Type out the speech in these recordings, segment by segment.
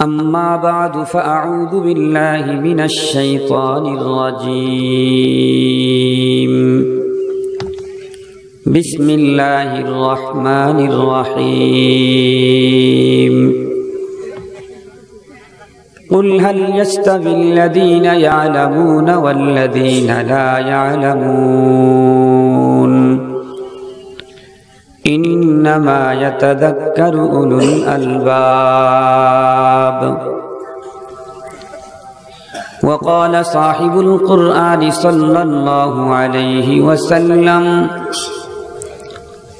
أما بعد فأعوذ بالله من الشيطان الرجيم بسم الله الرحمن الرحيم قل هل يستوي الذين يعلمون والذين لا يعلمون إنما يتذكر أولو الألباب وقال صاحب القرآن صلى الله عليه وسلم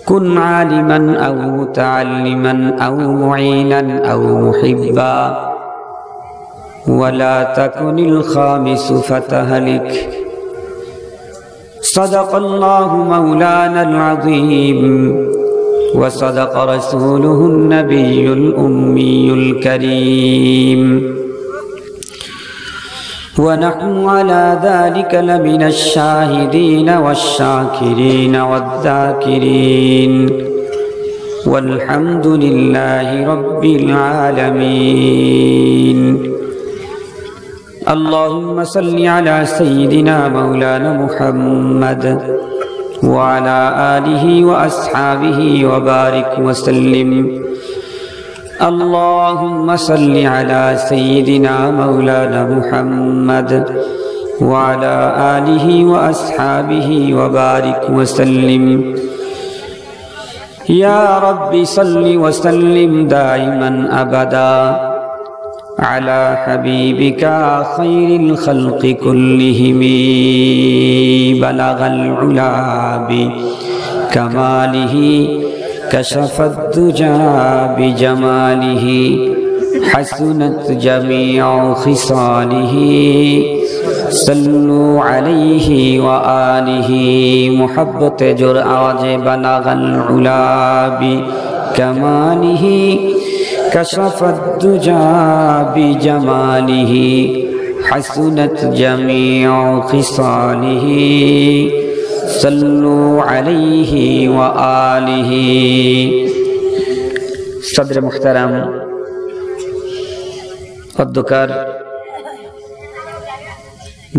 كن عالما أو متعلما أو معينا أو محبا ولا تكن الخامس فتهلك صدق الله مولانا العظيم وصدق رسوله النبي الأمي الكريم ونحن على ذلك لمن الشاهدين والشاكرين والذاكرين والحمد لله رب العالمين اللهم صل على سيدنا مولانا محمد وعلى آله وأصحابه وبارك وسلم اللهم صل على سيدنا مولانا محمد وعلى آله وأصحابه وبارك وسلم يا رب صل وسلم دائما أبدا على حبيبك خير الخلق كلهم بلغ العلا بكماله كشف الدجى بجماله حسنت جميع خصاله صلوا عليه وآله محبت جرآج بلغ العلا بكماله كشف الدجى بجماله حسنت جميع خصاله صلوا عليه وآله صدر محترم অধ্যকার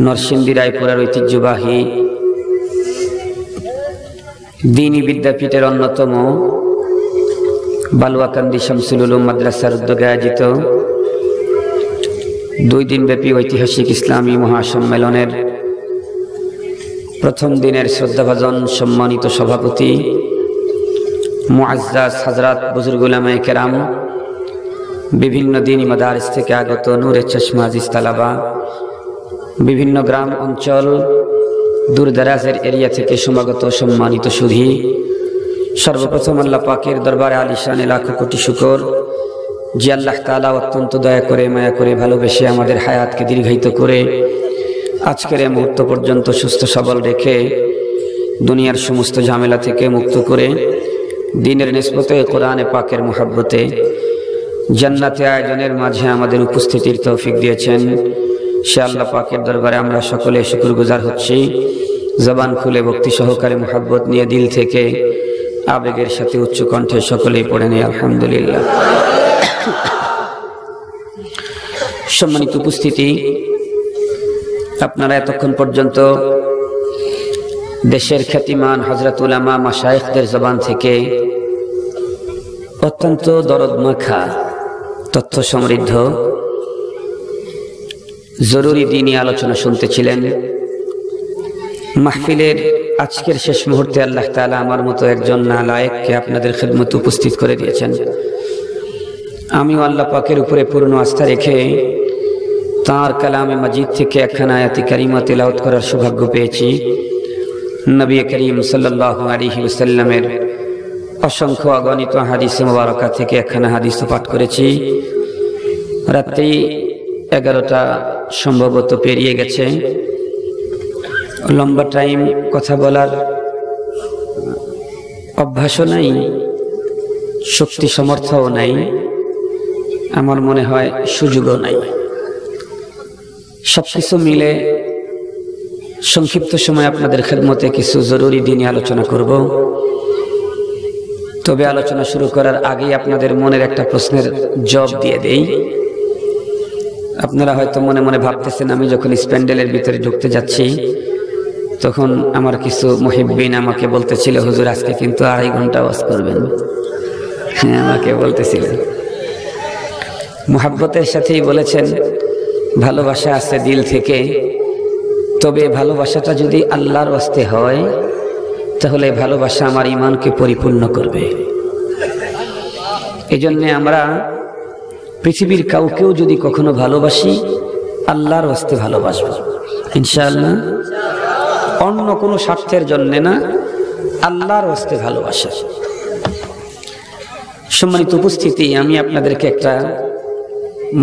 নরসিংদী রায়পুরার ঐতিহ্যবাহী দ্বীনি বিদ্যাপীঠের অন্যতম বালুয়াকান্দি শামসুল উলুম মাদ্রাসার উদ্যোগে আয়োজিত 2 দিনব্যাপী ঐতিহাসিক ইসলামী মহাসম্মেলনের প্রথম দিনের শ্রদ্ধাভাজন সম্মানিত সভাপতি মুআজ্জাজ হযরত বুজুর্গ উলামায়ে কেরাম, বিভিন্ন দ্বীনি মাদারিস থেকে আগত নূরে চশমা আজিজ তালাবা, বিভিন্ন গ্রাম অঞ্চল দূরদরাজের এরিয়া থেকে সমাগত সম্মানিত সুধী, সর্বপ্রথম আল্লাহ পাকের দরবারে আলিশানে লাখো কোটি শুকর যে আল্লাহ তাআলা অত্যন্ত দয়া করে মায়া করে ভালোবেসে আমাদের হায়াতকে দীর্ঘায়িত করে আজকের এই মুহূর্ত পর্যন্ত সুস্থ সবল রেখে দুনিয়ার সমস্ত ঝামেলা থেকে মুক্ত করে দ্বীনের নিসবতে কোরআনে পাকের মুহাব্বতে জান্নাতে আয়োজনের মাঝে আমাদের উপস্থিতির তৌফিক দিয়েছেন। সে আল্লাহ পাকের দরবারে আমরা সকলে শুকরগুজার হচ্ছি। জবান খুলে ভক্তি সহকারে মুহাব্বত নিয়ে দিল থেকে আবেগের সাথে উচ্চ কণ্ঠে সকলেই পড়ে নেই আলহামদুলিল্লাহ। সম্মানিত উপস্থিতি, আপনারা এতক্ষণ পর্যন্ত দেশের খ্যাতিমান হযরত উলামা মাশায়েখদের জবান থেকে অত্যন্ত দরদ মাখা তথ্য সমৃদ্ধ জরুরি দ্বীনি আলোচনা শুনতেছিলেন। মাহফিলের আজকের শেষ মুহূর্তে আল্লাহ তাআলা আমার মতো একজন নালায়েককে আপনাদের খিদমতে উপস্থিত করে দিয়েছেন। আমিও আল্লাহ পাকের উপরে পূর্ণ আস্থা রেখে তাঁর কালামে মাজিদ থেকে একখানা আয়াতে কারিমা তেলাওয়াত করার সৌভাগ্য পেয়েছি। নবী করিম সাল্লাল্লাহু আলাইহি ওয়াসাল্লামের অসংখ্য অগণিত হাদিস মুবারাকা থেকে একখানা হাদিস পাঠ করেছি। রাত্রি 11টা সম্ভবত পেরিয়ে গেছে। লম্বা টাইম কথা বলার অভ্যাসও নাই, শক্তি সামর্থ্যও নাই, আমার মনে হয় সুযোগও নাই। সবকিছু মিলে সংক্ষিপ্ত সময় আপনাদের খেদমতে কিছু জরুরি দ্বীনি আলোচনা করব। তবে আলোচনা শুরু করার আগে আপনাদের মনের একটা প্রশ্নের জবাব দিয়ে দেই। আপনারা হয়তো মনে মনে ভাবতেছেন আমি যখন প্যান্ডেলের ভিতরে ঢুকতে যাচ্ছি তখন আমার কিছু মুহিব্বিন আমাকে বলতেছিল, হুজুর আজকে কিন্তু 2.5 ঘন্টা ওয়াজ করবেন। হ্যাঁ, আমাকে বলতেছিলেন, মুহাব্বতের সাথেই বলেছেন, ভালোবাসা আছে দিল থেকে, তবে ভালোবাসাটা যদি আল্লাহর ওয়াস্তে হয় তাহলে ভালোবাসা আমার ঈমানকে পরিপূর্ণ করবে। এজন্য আমরা পৃথিবীর কাউকেও যদি কখনো ভালোবাসি আল্লাহর ওয়াস্তে ভালোবাসবো ইনশাআল্লাহ, অন্য কোনো স্বার্থের জন্য না, আল্লাহর ওয়াস্তে ভালোবাসা। সম্মানিত উপস্থিতি, আমি আপনাদেরকে একটা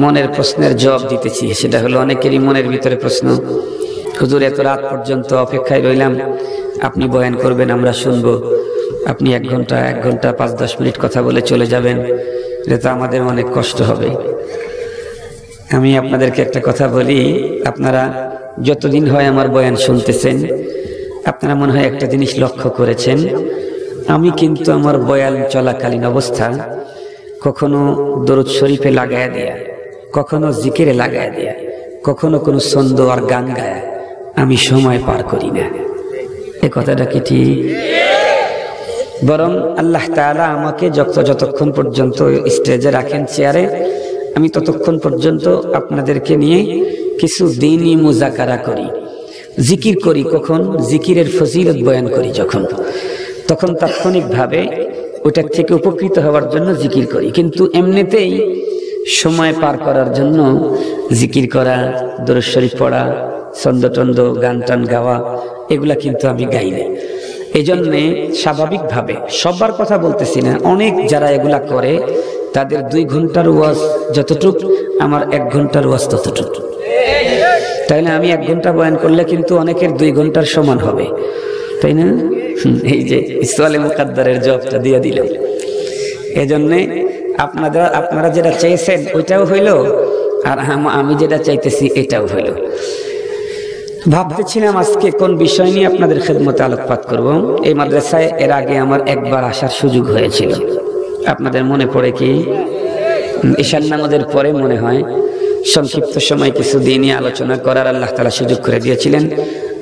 মনের প্রশ্নের জবাব দিতেছি। সেটা হলো অনেকেরই মনের ভিতরে প্রশ্ন, হুজুর এত রাত পর্যন্ত অপেক্ষায় রইলাম, আপনি বয়ান করবেন, আমরা শুনবো, আপনি 1 ঘন্টা 5-10 মিনিট কথা বলে চলে যাবেন, এটা তো আমাদের অনেক কষ্ট হবে। আমি আপনাদেরকে একটা কথা বলি, আপনারা যতদিন হয় আমার বয়ান শুনতেছেন, আপনারা মনে হয় একটা জিনিস লক্ষ্য করেছেন, আমি কিন্তু আমার বয়ান চলাকালীন অবস্থা কখনো দরুদ শরীফে লাগায়া দেয়া, কখনো জিকিরে লাগায়া দেয়া, কখনো কোনো ছন্দ আর গান গায়া আমি সময় পার করি না। এ কথাটা কি ঠিক? বরং আল্লাহ তাআলা আমাকে যতক্ষণ পর্যন্ত স্টেজে রাখেন, চেয়ারে, আমি ততক্ষণ পর্যন্ত আপনাদেরকে নিয়ে কিছু দ্বীনি মুযাকারা করি, জিকির করি। কখন জিকিরের ফজিলত বয়ান করি, তখন তাৎক্ষণিকভাবে ওটার থেকে উপকৃত হওয়ার জন্য জিকির করি। কিন্তু এমনিতেই সময় পার করার জন্য জিকির করা, দরুদ শরীফ পড়া, ছন্দটন্দ, গান টান গাওয়া, এগুলা কিন্তু আমি গাই না। এই জন্যে স্বাভাবিকভাবে, সবার কথা বলতেছি না, অনেক যারা এগুলা করে তাদের 2 ঘন্টার ওয়াজ যতটুক, আমার 1 ঘন্টার ওয়াজ ততটুক। তাইলে আমি 1 ঘন্টা বয়ান করলে কিন্তু অনেকের 2 ঘন্টার সমান হবে, তাই না? এই যে ইসওয়ালে মুকাদ্দারের জবাবটা দিয়ে দিলাম। এজন্যে আপনারা যেটা চেয়েছেন ওইটাও হইল, আর আমি যেটা চাইতেছি এটাও হইল। ভাবতেছিলাম আজকে কোন বিষয় নিয়ে আপনাদের খেদমতে আলোকপাত করব। এই মাদ্রাসায় এর আগে আমার একবার আসার সুযোগ হয়েছিল, আপনাদের মনে পড়ে কি? ঈশান নামাজের পরে মনে হয় সংক্ষিপ্ত সময় কিছু দিনই আলোচনা করার আল্লাহ তাআলা সুযোগ করে দিয়েছিলেন।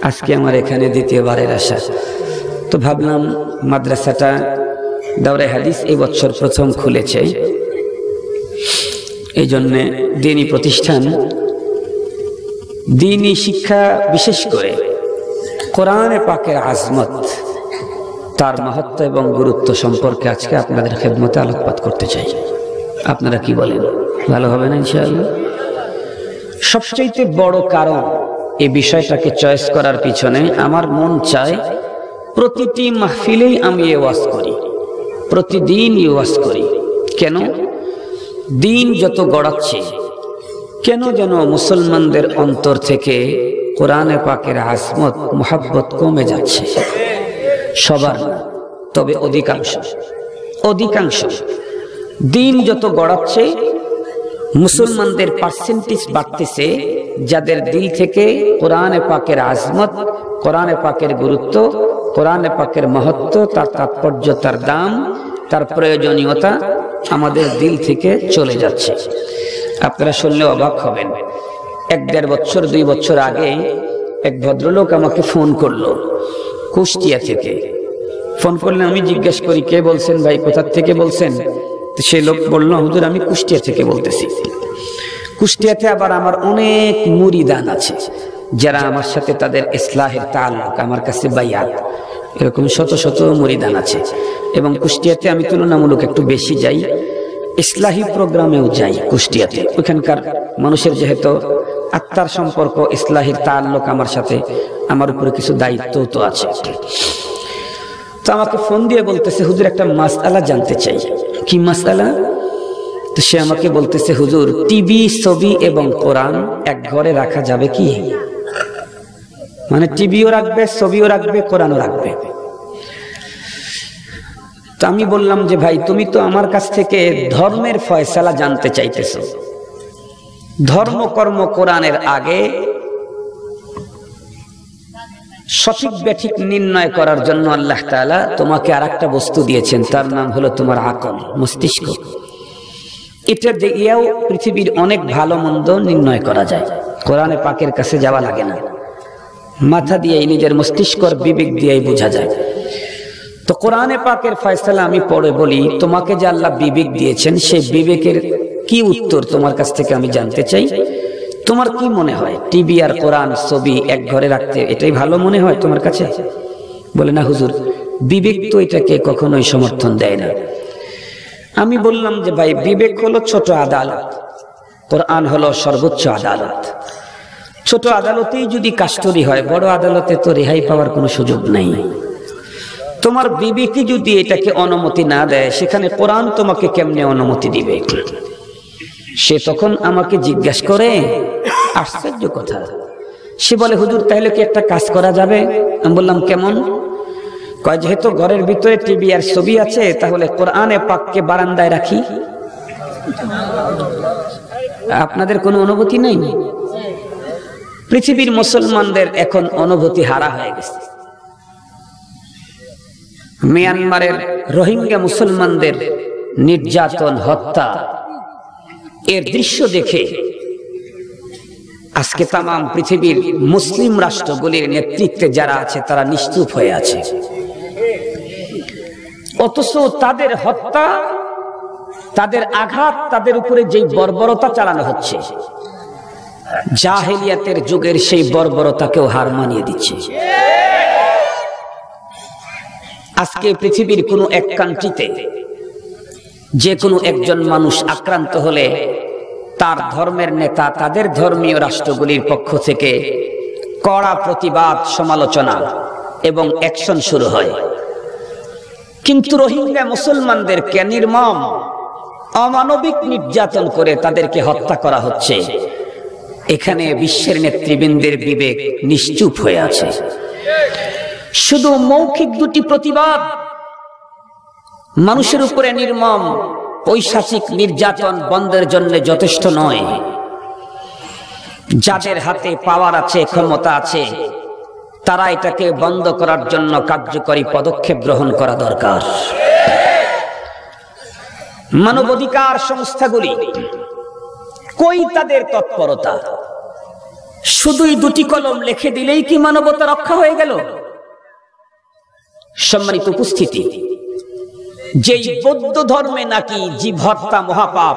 আজকে আমার এখানে দ্বিতীয়বারের আসা। তো ভাবলাম মাদ্রাসাটা দাওরায়ে হাদিস এই বছর প্রথম খুলেছে, এই জন্যে দ্বীনি প্রতিষ্ঠান, দ্বীনি শিক্ষা, বিশেষ করে কোরআনে পাকের আজমত, তার মাহাত্ম্য এবং গুরুত্ব সম্পর্কে আজকে আপনাদের খেদমতে আলোকপাত করতে চাই। আপনারা কি বলেন? ভালো হবে না ইনশাআল্লাহ? সবচেয়ে বড় কারণ এই বিষয়টাকে চয়েস করার পিছনে, আমার মন চায় প্রতিটি মাহফিলেই আমি ওয়াজ করি, প্রতিদিন ওয়াজ করি। কেন? দিন যত গড়াচ্ছে, কেন যেন মুসলমানদের অন্তর থেকে কোরআনে পাকের আজমত, মুহাব্বত কমে যাচ্ছে। সবার না, তবে অধিকাংশ দিন যত গড়াচ্ছে, মুসলমানদের পার্সেন্টেজ বাড়তেছে, যাদের দিল থেকে কোরআনে পাকের আজমত, কোরআনে পাকের গুরুত্ব, কোরআনে পাকের মহত্ব, তার তাৎপর্য, তার দাম, তার প্রয়োজনীয়তা আমাদের দিল থেকে চলে যাচ্ছে। আপনারা শুনলে অবাক হবেন, 1-1.5 বছর 2 বছর আগে এক ভদ্রলোক আমাকে ফোন করলো কুষ্টিয়া থেকে। ফোন করলে আমি জিজ্ঞেস করি, কে বলছেন ভাই, কোথা থেকে বলছেন? তো সে লোক বলল, হুজুর আমি কুষ্টিয়া থেকে বলতেছি। কুষ্টিয়াতে আবার আমার অনেক মুরিদান আছে, যারা আমার সাথে তাদের ইসলাহের তাআল্লুক, আমার কাছে বাইয়াত, এরকম শত শত মুরিদান আছে। এবং কুষ্টিয়াতে আমি তুলনামূলক একটু বেশি যাই, ইসলাহি প্রোগ্রামেও যাই কুষ্টিয়াতে। ওখানকার মানুষের যেহেতু আত্মার সম্পর্ক, ইসলাহির তাআল্লুক আমার সাথে, আমার উপরে কিছু দায়িত্ব তো আছে। তো আমাকে ফোন দিয়ে বলতেছে, হুজুর একটা মাসআলা জানতে চাই। কি মাসআলা? তো সে আমাকে বলতেছে, হুজুর টিভি, ছবি এবং কোরআন এক ঘরে রাখা যাবে কি? মানে টিভিও রাখবে, ছবিও রাখবে, কোরআনও রাখবে। তো আমি বললাম যে ভাই, তুমি তো আমার কাছ থেকে ধর্মের ফয়সালা জানতে চাইতেছো। ধর্ম কর্ম কোরআনের আগে সঠিক বেঠিক নির্ণয় করার জন্য আল্লাহ তাআলা তোমাকে আরেকটা বস্তু দিয়েছেন, তার নাম হলো তোমার আকল, মস্তিষ্ক। এটা দিয়েও পৃথিবীর অনেক ভালো মন্দ নির্ণয় করা যায়। কোরআনে পাকের কাছে যাওয়া লাগে না, মাথা দিয়ে নিজের মস্তিষ্কর বিবেক দিয়েই বোঝা যায়। তো কোরআনে পাকের ফয়সালা আমি পড়ে বলি, তোমাকে যে আল্লাহ বিবেক দিয়েছেন সেই বিবেকের কি উত্তর তোমার কাছ থেকে আমি জানতে চাই। তোমার কি মনে হয় টিভি আর কোরআন ছবি এক ঘরে রাখতে এটাই ভালো মনে হয় তোমার কাছে? বলে না হুজুর, বিবেক তো এটাকে কখনোই সমর্থন দেয় না। আমি বললাম যে ভাই, বিবেক হলো ছোট আদালত, কোরআন হলো সর্বোচ্চ আদালত। ছোট আদালতেই যদি কাস্টডি হয়, বড় আদালতে তো রেহাই পাওয়ার কোনো সুযোগ নাই। তোমার বিবেকই যদি এটাকে অনুমতি না দেয়, সেখানে কোরআন তোমাকে কেমনে অনুমতি দিবে? সে তখন আমাকে জিজ্ঞাসা করে, আশ্চর্য কথা, সে বলে হুজুর তাহলে কি একটা কাজ করা যাবে? আমি বললাম কেমন? কয় যেহেতু ঘরের ভিতরে টিভি আর ছবি আছে, তাহলে কোরআনে পাককে বারান্দায় রাখি। আপনাদের কোনো অনুভূতি নেই? পৃথিবীর মুসলমানদের এখন অনুভূতি হারা হয়ে গেছে। মিয়ানমারের রোহিঙ্গা মুসলমানদের নির্যাতন, হত্যা, এর দৃশ্য দেখে আজকে তাম পৃথিবীর মুসলিম রাষ্ট্রগুলির নেতৃত্বে যারা আছে তারা নিশ্চুপ হয়ে আছে। অথচ তাদের হত্যা, তাদের আঘাত, তাদের উপরে যে বর্বরতা চালানো হচ্ছে, জাহেলিয়াতের যুগের সেই বর্বরতাকেও হার মানিয়ে দিচ্ছে। আজকে পৃথিবীর কোনো এক কান্ট্রিতে যে কোনো একজন মানুষ আক্রান্ত হলে তার ধর্মের নেতা, তাদের ধর্মীয় রাষ্ট্রগুলির পক্ষ থেকে কড়া প্রতিবাদ, সমালোচনা এবং অ্যাকশন শুরু হয়। কিন্তু রোহিঙ্গা মুসলমানদেরকে নির্মম অমানবিক নির্যাতন করে তাদেরকে হত্যা করা হচ্ছে। এখানে বিশ্বের নেতৃবৃন্দের বিবেক নিশ্চুপ হয়ে আছে। শুধু মৌখিক দুটি প্রতিবাদ মানুষের উপরে নির্মম পৈশাচিক নির্যাতন বন্ধের জন্য যথেষ্ট নয়। যাদের হাতে পাওয়ার আছে, ক্ষমতা আছে, তারা এটাকে বন্ধ করার জন্য কার্যকরী পদক্ষেপ গ্রহণ করা দরকার। মানবাধিকার সংস্থাগুলি কই তাদের তৎপরতা? শুধুই দুটি কলম লিখে দিলেই কি মানবতা রক্ষা হয়ে গেল? সম্মানিত উপস্থিতি, যেই বৌদ্ধ ধর্মে নাকি জীব হত্যা মহাপাপ,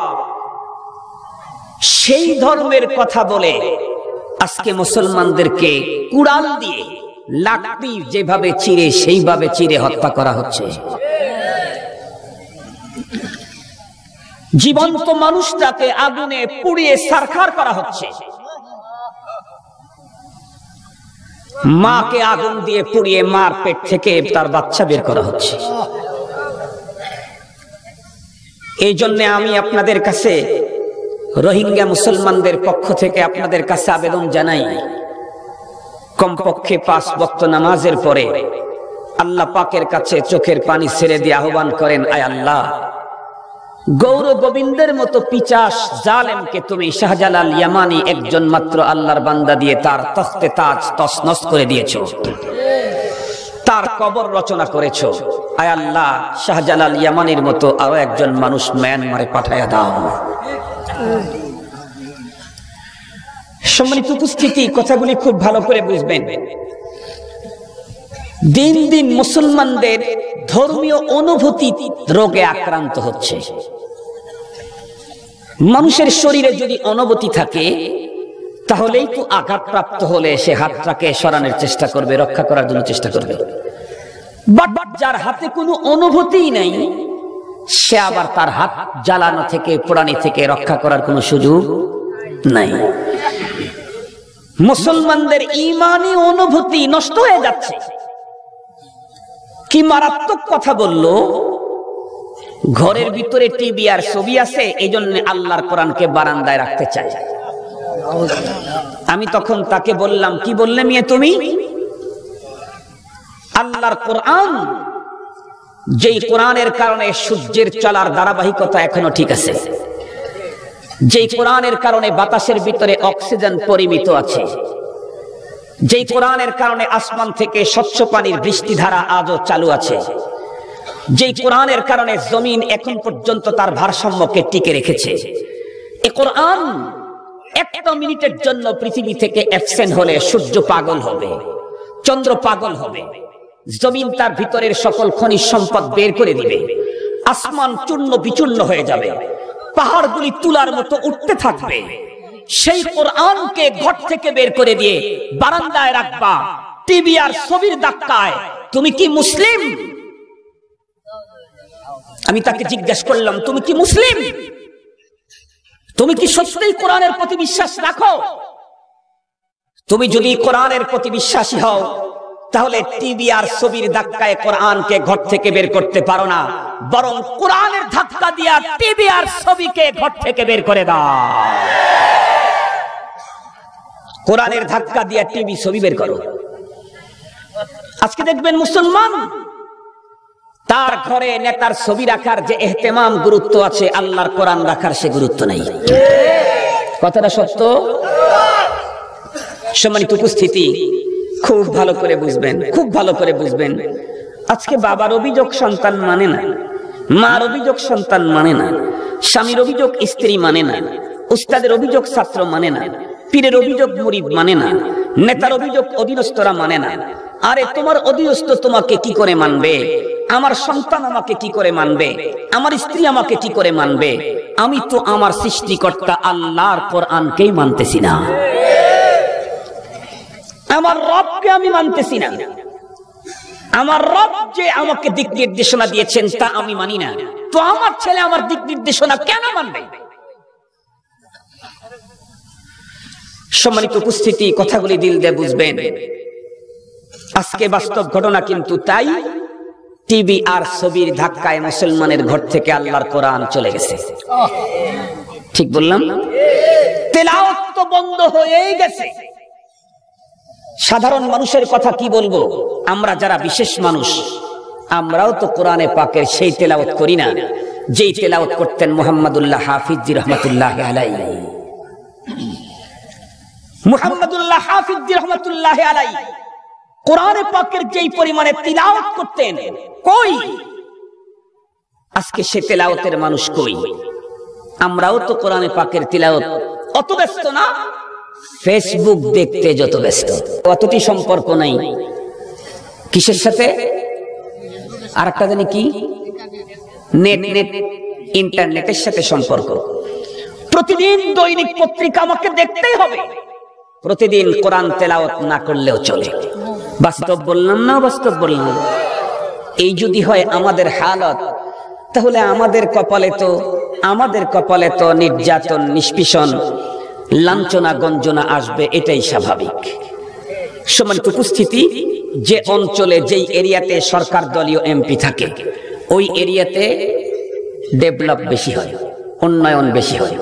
সেই ধর্মের কথা বলে আজকে মুসলমানদেরকে কুড়াল দিয়ে লাকড়ি যেভাবে চিরে সেইভাবে চিরে হত্যা করা হচ্ছে। জীবন্ত মানুষটাকে আগুনে পুড়িয়ে ছারখার করা হচ্ছে। মাকে আগুন দিয়ে পুড়িয়ে মার পেট থেকে তার বাচ্চা বের করা হচ্ছে। এই জন্য আমি আপনাদের কাছে, রোহিঙ্গা মুসলমানদের পক্ষ থেকে আপনাদের কাছে আবেদন জানাই, কমপক্ষে 5 ওয়াক্ত নামাজের পরে আল্লাহ পাকের কাছে চোখের পানি ছেড়ে দিয়ে আহ্বান করেন, আয় আল্লাহ, গৌর গোবিন্দের মতো পিচাস জালেমকে তুমি শাহজালাল ইয়ামানি একজন মাত্র আল্লাহর বান্দা দিয়ে তার তখতে তাজ তছনছ করে দিয়েছো, তার কবর রচনা করেছো। আয় আল্লাহ, শাহজালাল ইয়ামানির মতো আরো একজন মানুষ মিয়ানমারে পাঠায়া দাও। সম্মানিত উপস্থিতি, কথাগুলি খুব ভালো করে বুঝবেন। দিন দিন মুসলমানদের ধর্মীয় অনুভূতি রোগে আক্রান্ত হচ্ছে। মানুষের শরীরে যদি অনুভূতি থাকে, তাহলেই তো আঘাতপ্রাপ্ত হলে সে হাতটাকে সরানোর চেষ্টা করবে, রক্ষা করার জন্য চেষ্টা করবে। বাট যার হাতে কোনো অনুভূতিই নাই, সে আবার তার হাত জ্বালানো থেকে, পোড়ানি থেকে রক্ষা করার কোনো সুযোগ নাই। মুসলমানদের ঈমানি অনুভূতি নষ্ট হয়ে যাচ্ছে। কি মারাত্মক কথা বললো! ঘরের ভিতরে টিভি আর ছবি আছে, এই জন্য আল্লাহর কোরআনকে বারান্দায় রাখতে চাই। আমি তখন তাকে বললাম, কি বললে মিয়া তুমি? আল্লাহর কোরআন, যেই কোরআনের কারণে সূর্যের চলার ধারাবাহিকতা এখনো ঠিক আছে, যেই কোরআনের কারণে বাতাসের ভিতরে অক্সিজেন পরিমিত আছে, যেই কোরআনের কারণে আসমান থেকে স্বচ্ছ পানির বৃষ্টিধারা আজও চালু আছে, যে কোরআনের কারণে জমিন এখন পর্যন্ত তার ভারসাম্যকে টিকে রেখেছে। এই কোরআন একটা মিনিটের জন্য পৃথিবী থেকে অ্যাবসেন্ট হলে সূর্য পাগল হবে, চন্দ্র পাগল হবে, জমিন তার ভিতরের সকল খনিজ সম্পদ বের করে দিবে, আসমান চূর্ণ বিচূর্ণ হয়ে যাবে, পাহাড়গুলি তুলার মতো উঠতে থাকবে। সেই কোরআনকে ঘর থেকে বের করে দিয়ে বারান্দায় রাখবা, টিভি আর ছবির ধাক্কায়। তুমি কি মুসলিম? আমি তাকে জিজ্ঞাসা করলাম, তুমি কি মুসলিম? তুমি কি সত্যিই কোরআনের প্রতি বিশ্বাস রাখো? তুমি যদি কোরআনের প্রতি বিশ্বাসী হও, তাহলে টিভি আর ছবির ধাক্কায় কোরআনকে ঘর থেকে বের করতে পারো না, বরং কোরআনের ধাক্কা দিয়া টিভি আর ছবিকে ঘর থেকে বের করে দাও। কোরআনের ধাক্কা দিয়া টিভি ছবি বের করো। আজকে দেখবেন মুসলমান তার ঘরে নেতার ছবি রাখার যে এহতেমাম গুরুত্ব আছে, আল্লাহর কোরআন রাখার সে গুরুত্ব নাই। কথাটা সত্য? সম্মানিত উপস্থিতি, খুব ভালো করে বুঝবেন, খুব ভালো করে বুঝবেন। আজকে বাবার অভিযোগ সন্তান মানে না, মার অভিযোগ সন্তান মানে না, স্বামীর অভিযোগ স্ত্রী মানে না, উস্তাদের অভিযোগ ছাত্র মানে না, পীরের অভিযোগ মুরিদ মানে না, নেতার অভিযোগ অধীনস্থরা মানে না। আরে তোমার অধীনস্থ তোমাকে কি করে মানবে? আমার সন্তান আমাকে কি করে মানবে? আমার স্ত্রী আমাকে কি করে মানবে? আমি তো আমার সৃষ্টিকর্তা আল্লাহর কোরআনকেই মানতেছি না, আমার রবকে আমি মানতেছি না। আমার রব যে আমাকে দিক নির্দেশনা দিয়েছেন তা আমি মানি না, তো আমার ছেলে আমার দিক নির্দেশনা কেন মানবে? সম্মানিত উপস্থিতি, কথাগুলি দিল দিয়ে বুঝবেন। আজকে বাস্তব ঘটনা কিন্তু তাই। টিভি আর ছবির ধাক্কায় মুসলমানের ঘর থেকে আল্লাহর কোরআন চলে গেছে। ঠিক বললাম? তেলাওয়াত তো বন্ধ হয়েই গেছে। সাধারণ মানুষের কথা কি বলবো? আমরা যারা বিশেষ মানুষ, আমরাও তো কোরআনে পাকের সেই তেলাওয়াত করি না যেই তেলাওয়াত করতেন মুহাম্মদুল্লাহ হাফিজ রহমাতুল্লাহ আলাইহি। মুহাম্মদুল্লাহ হাফিজ রহমাতুল্লাহ আলাইহি কোরআনে পাকের যেই পরিমাণে তিলাওয়াত করতেন, কই আজকে সে তেলাওয়াতের মানুষ কই? আমরাও তো কোরআনে পাকের তিলাওয়াত অত ব্যস্ত না, ফেসবুক দেখতে যত ব্যস্ত। অতটি সম্পর্ক নাই কিসের সাথে? আর একটা জানি কি, নেট ইন্টারনেটের সাথে সম্পর্ক। প্রতিদিন দৈনিক পত্রিকা আমাকে দেখতেই হবে, প্রতিদিন কোরআন তেলাওয়াত না করলেও চলে। বাস্তব বললাম না? বাস্তব বললাম। এই যদি হয় আমাদের হালত, তাহলে আমাদের কপালে তো নির্যাতন, নিষ্পীষণ, লাঞ্ছনা, গঞ্জনা আসবে, এটাই স্বাভাবিক। সম্মানিত উপস্থিতি, যে অঞ্চলে, যেই এরিয়াতে সরকার দলীয় এমপি থাকে, ওই এরিয়াতে ডেভেলপ বেশি হয়, উন্নয়ন বেশি হয়।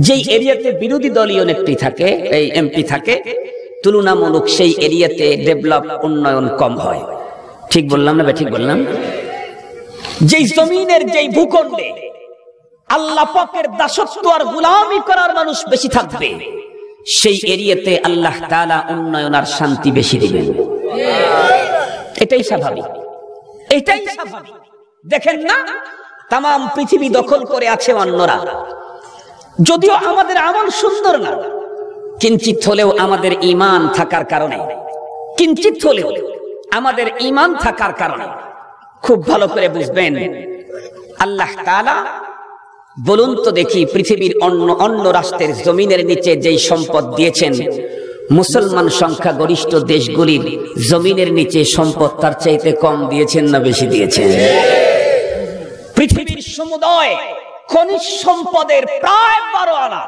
যেই এরিয়াতে বিরোধী দলীয় নেত্রী থাকে, এই এমপি থাকে, তুলনামূলক সেই এরিয়াতে ডেভেলপ, উন্নয়ন কম হয়। ঠিক বললাম না? ঠিক বললাম? যেই জমিনের, যেই ভূখণ্ডে আল্লাহ পাকের দাসত্ব আর গোলামি করার মানুষ বেশি থাকবে, সেই এরিয়াতে আল্লাহ তাআলা উন্নয়ন আর শান্তি বেশি দিবেন। এটাই স্বাভাবিক, এটাই স্বাভাবিক। দেখেন না, তাম পৃথিবী দখল করে আছে অন্যরা। যদিও আমাদের আমল সুন্দর না, কিঞ্চিত হলেও আমাদের ঈমান থাকার কারণে, কিঞ্চিত হলেও আমাদের ঈমান থাকার কারণে, খুব ভালো করে বুঝবেন, আল্লাহ তাআলা বলুন তো দেখি, পৃথিবীর অন্য রাষ্ট্রের জমিনের নিচে যেই সম্পদ দিয়েছেন, মুসলমান সংখ্যা গরিষ্ঠ দেশগুলির জমিনের নিচে সম্পদ তার চাইতে কম দিয়েছেন না বেশি দিয়েছেন? পৃথিবীর সমুদয় খনিজ সম্পদের প্রায় 12 আনা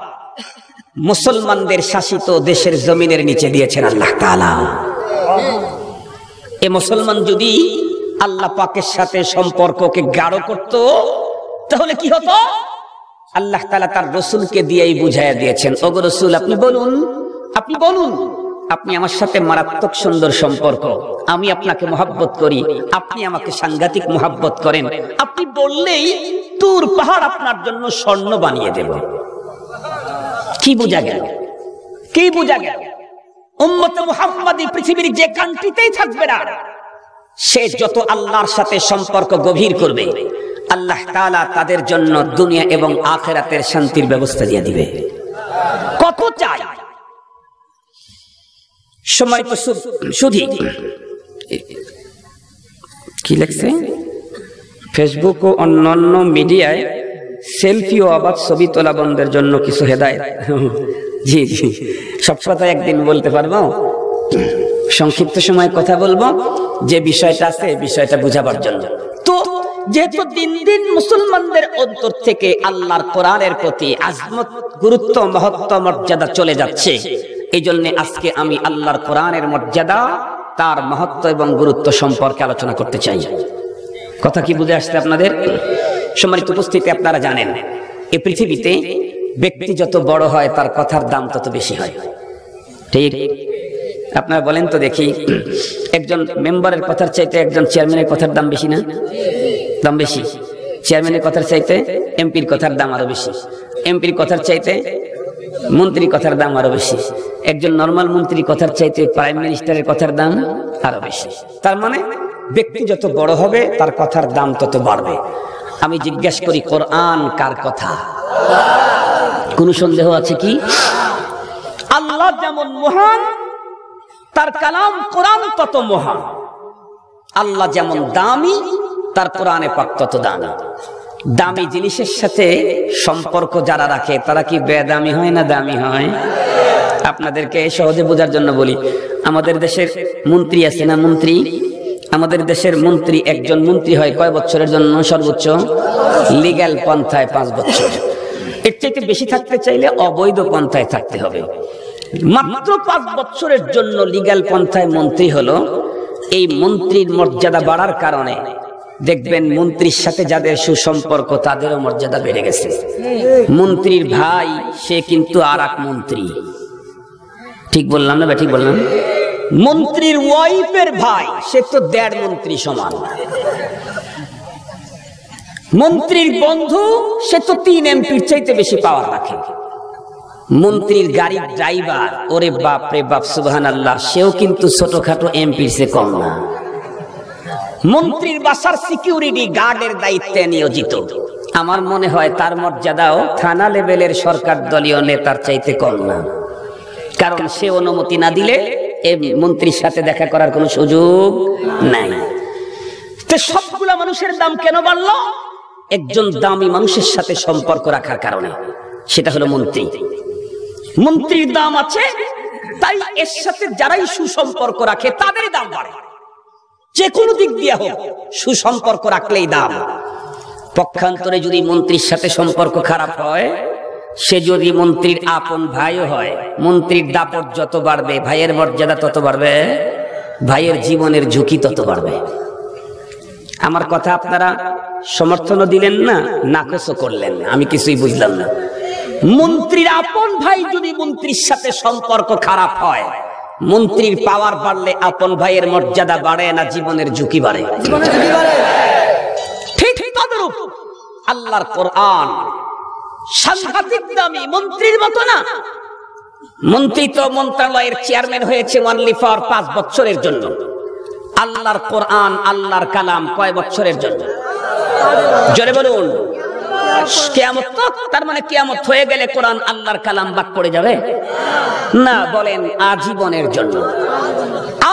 মুসলমানদের শাসিত দেশের জমিনের নিচে দিয়েছেন আল্লাহ তাআলা। এ মুসলমান যদি আল্লাহ পাকের সাথে সম্পর্ককে গাঢ় করত, তাহলে কি হতো? আল্লাহ তাআলা তার রাসূলকে দিয়েই বুঝাইয়া দিয়েছেন, ওগো রাসূল, আপনি বলুন, আপনি আমার সাথে মারাত্মক সুন্দর সম্পর্ক, আমি আপনাকে মহব্বত করি, আপনি আমাকে সাংঘাতিক মহব্বত করেন, আপনি বললেই তুর পাহাড় আপনার জন্য স্বর্ণ বানিয়ে দেব। কি বোঝা গেল? কি বোঝা গেল? উম্মতে মুহাম্মাদি পৃথিবীর যে কান্ট্রিতেই থাকবে না, সে যত আল্লাহর সাথে সম্পর্ক গভীর করবে আল্লাহ তাআলা তাদের জন্য দুনিয়া এবং আখিরাতের শান্তির ব্যবস্থা দিয়ে দিবে। কত চাই সম্মানিত সুধী, কি লেখছে ফেসবুক ও অন্যান্য মিডিয়ায় সেলফি ও আবাদ ছবি তোলা বন্ধের জন্য কিছু হেদায়েত। জি জি, সব কথা একদিন বলতে পারবো, সংক্ষিপ্ত সময় কথা বলবো যে বিষয়টা আছে বিষয়টা বুঝাবার জন্য। তো যেহেতু দিন দিন মুসলমানদের অন্তর থেকে আল্লাহর কোরআনের প্রতি আজমত, গুরুত্ব, মহত্ব, মর্যাদা চলে যাচ্ছে, এই জন্য আজকে আমি আল্লাহর কোরআনের মর্যাদা, তার মহত্ব এবং গুরুত্ব সম্পর্কে আলোচনা করতে চাই। কথা কি বুঝে আসছে আপনাদের? সম্মানিত উপস্থিতি, আপনারা জানেন এই পৃথিবীতে ব্যক্তি যত বড় হয় তার কথার দাম তত বেশি হয়, ঠিক? আপনারা বলেন তো দেখি, একজন মেম্বারের কথার চাইতে একজন চেয়ারম্যানের কথার দাম বেশি না? দাম বেশি। চেয়ারম্যানের কথার চাইতে এমপির কথার দাম আরো বেশি, এমপির কথার চাইতে মন্ত্রীর কথার দাম আরো বেশি, একজন নরমাল মন্ত্রীর কথার চাইতে প্রাইম মিনিস্টারের কথার দাম আরো বেশি। তার মানে ব্যক্তি যত বড় হবে তার কথার দাম তত বাড়বে। আমি জিজ্ঞাসা করি, কোরআন কার কথা? কোন সন্দেহ আছে কি? আল্লাহ যেমন মহান, তার কালাম কোরআন তত মহান। আল্লাহ যেমন দামি, তার কোরআনে পাক তত দামি। দামি জিনিসের সাথে সম্পর্ক যারা রাখে তারা কি বেদামি হয় না দামি হয়? আপনাদেরকে সহজে বোঝার জন্য বলি, আমাদের দেশের মন্ত্রী আছে না, মন্ত্রী, আমাদের দেশের মন্ত্রী, একজন মন্ত্রী হয় কয় বছরের জন্য? সর্বোচ্চ লিগ্যাল পন্থায় 5 বছর। এর চাইতে বেশি থাকতে চাইলে অবৈধ পন্থায় থাকতে হবে। মাত্র 5 বছরের জন্য লিগ্যাল পন্থায় মন্ত্রী হলো। এই মন্ত্রীর মর্যাদা বাড়ার কারণে দেখবেন মন্ত্রীর সাথে যাদের সুসম্পর্ক তাদেরও মর্যাদা বেড়ে গেছে। মন্ত্রীর ভাই সে কিন্তু আর এক মন্ত্রী, ঠিক বললাম না? ঠিক বললাম? মন্ত্রীর ওয়াইফের ভাই সে তো 1.5 মন্ত্রী সমান। মন্ত্রীর বন্ধু সে তো 3 এমপির চাইতে বেশি পাওয়ার রাখে। মন্ত্রীর গাড়ির ড্রাইভার, ওরে বাপ রে বাপ, সুবহানাল্লাহ, সেও কিন্তু ছোটখাটো এমপির চেয়ে কম না। মন্ত্রীর বাসার সিকিউরিটি গার্ডের দায়িত্বে নিয়োজিত, আমার মনে হয় তার মর্যাদাও থানা লেভেলের সরকার দলীয় নেতার চাইতে কম না। কারণ সে অনুমতি না দিলে এই মন্ত্রীর সাথে দেখা করার কোনো সুযোগ নাই। তো সবগুলা মানুষের দাম কেন বাড়লো? একজন দামি মানুষের সাথে সম্পর্ক রাখার কারণে, সেটা হলো মন্ত্রী। মন্ত্রীর দাম আছে, তাই এর সাথে যারাই সুসম্পর্ক রাখে তাদেরই দাম বাড়ে। যে কোনো দিক দিয়ে হোক সুসম্পর্ক রাখলেই দাম। পক্ষান্তরে যদি মন্ত্রীর সাথে সম্পর্ক খারাপ হয়, সে যদি মন্ত্রীর আপন ভাইও হয়, মন্ত্রীর দাপট যত বাড়বে ভাইয়ের মর্যাদা তত বাড়বে, ভাইয়ের জীবনের ঝুঁকি তত বাড়বে। আমার কথা আপনারা সমর্থনও দিলেন না, নাকচও করলেন না, আমি কিছুই বুঝলাম না। মন্ত্রীর আপন ভাই যদি মন্ত্রীর সাথে সম্পর্ক খারাপ হয়, মন্ত্রীর পাওয়ার বাড়লে আপন ভাইয়ের মর্যাদা বাড়ে না জীবনের ঝুঁকি বাড়ে? ঠিক তদ্রূপ আল্লাহর কোরআন সাংঘাতিক দামি, মন্ত্রীর মতো না। মন্ত্রী তো মন্ত্রণালয়ের চেয়ারম্যান হয়েছে অনলি ফর 5 বছরের জন্য। আল্লাহর কোরআন, আল্লাহর কালাম কয় বছরের জন্য? জোরে বলুন। কিয়ামত তক, তার মানে কিয়ামত হয়ে গেলে কোরআন আল্লাহর কালাম বাদ পড়ে যাবে না? বলেন আজীবনের জন্য।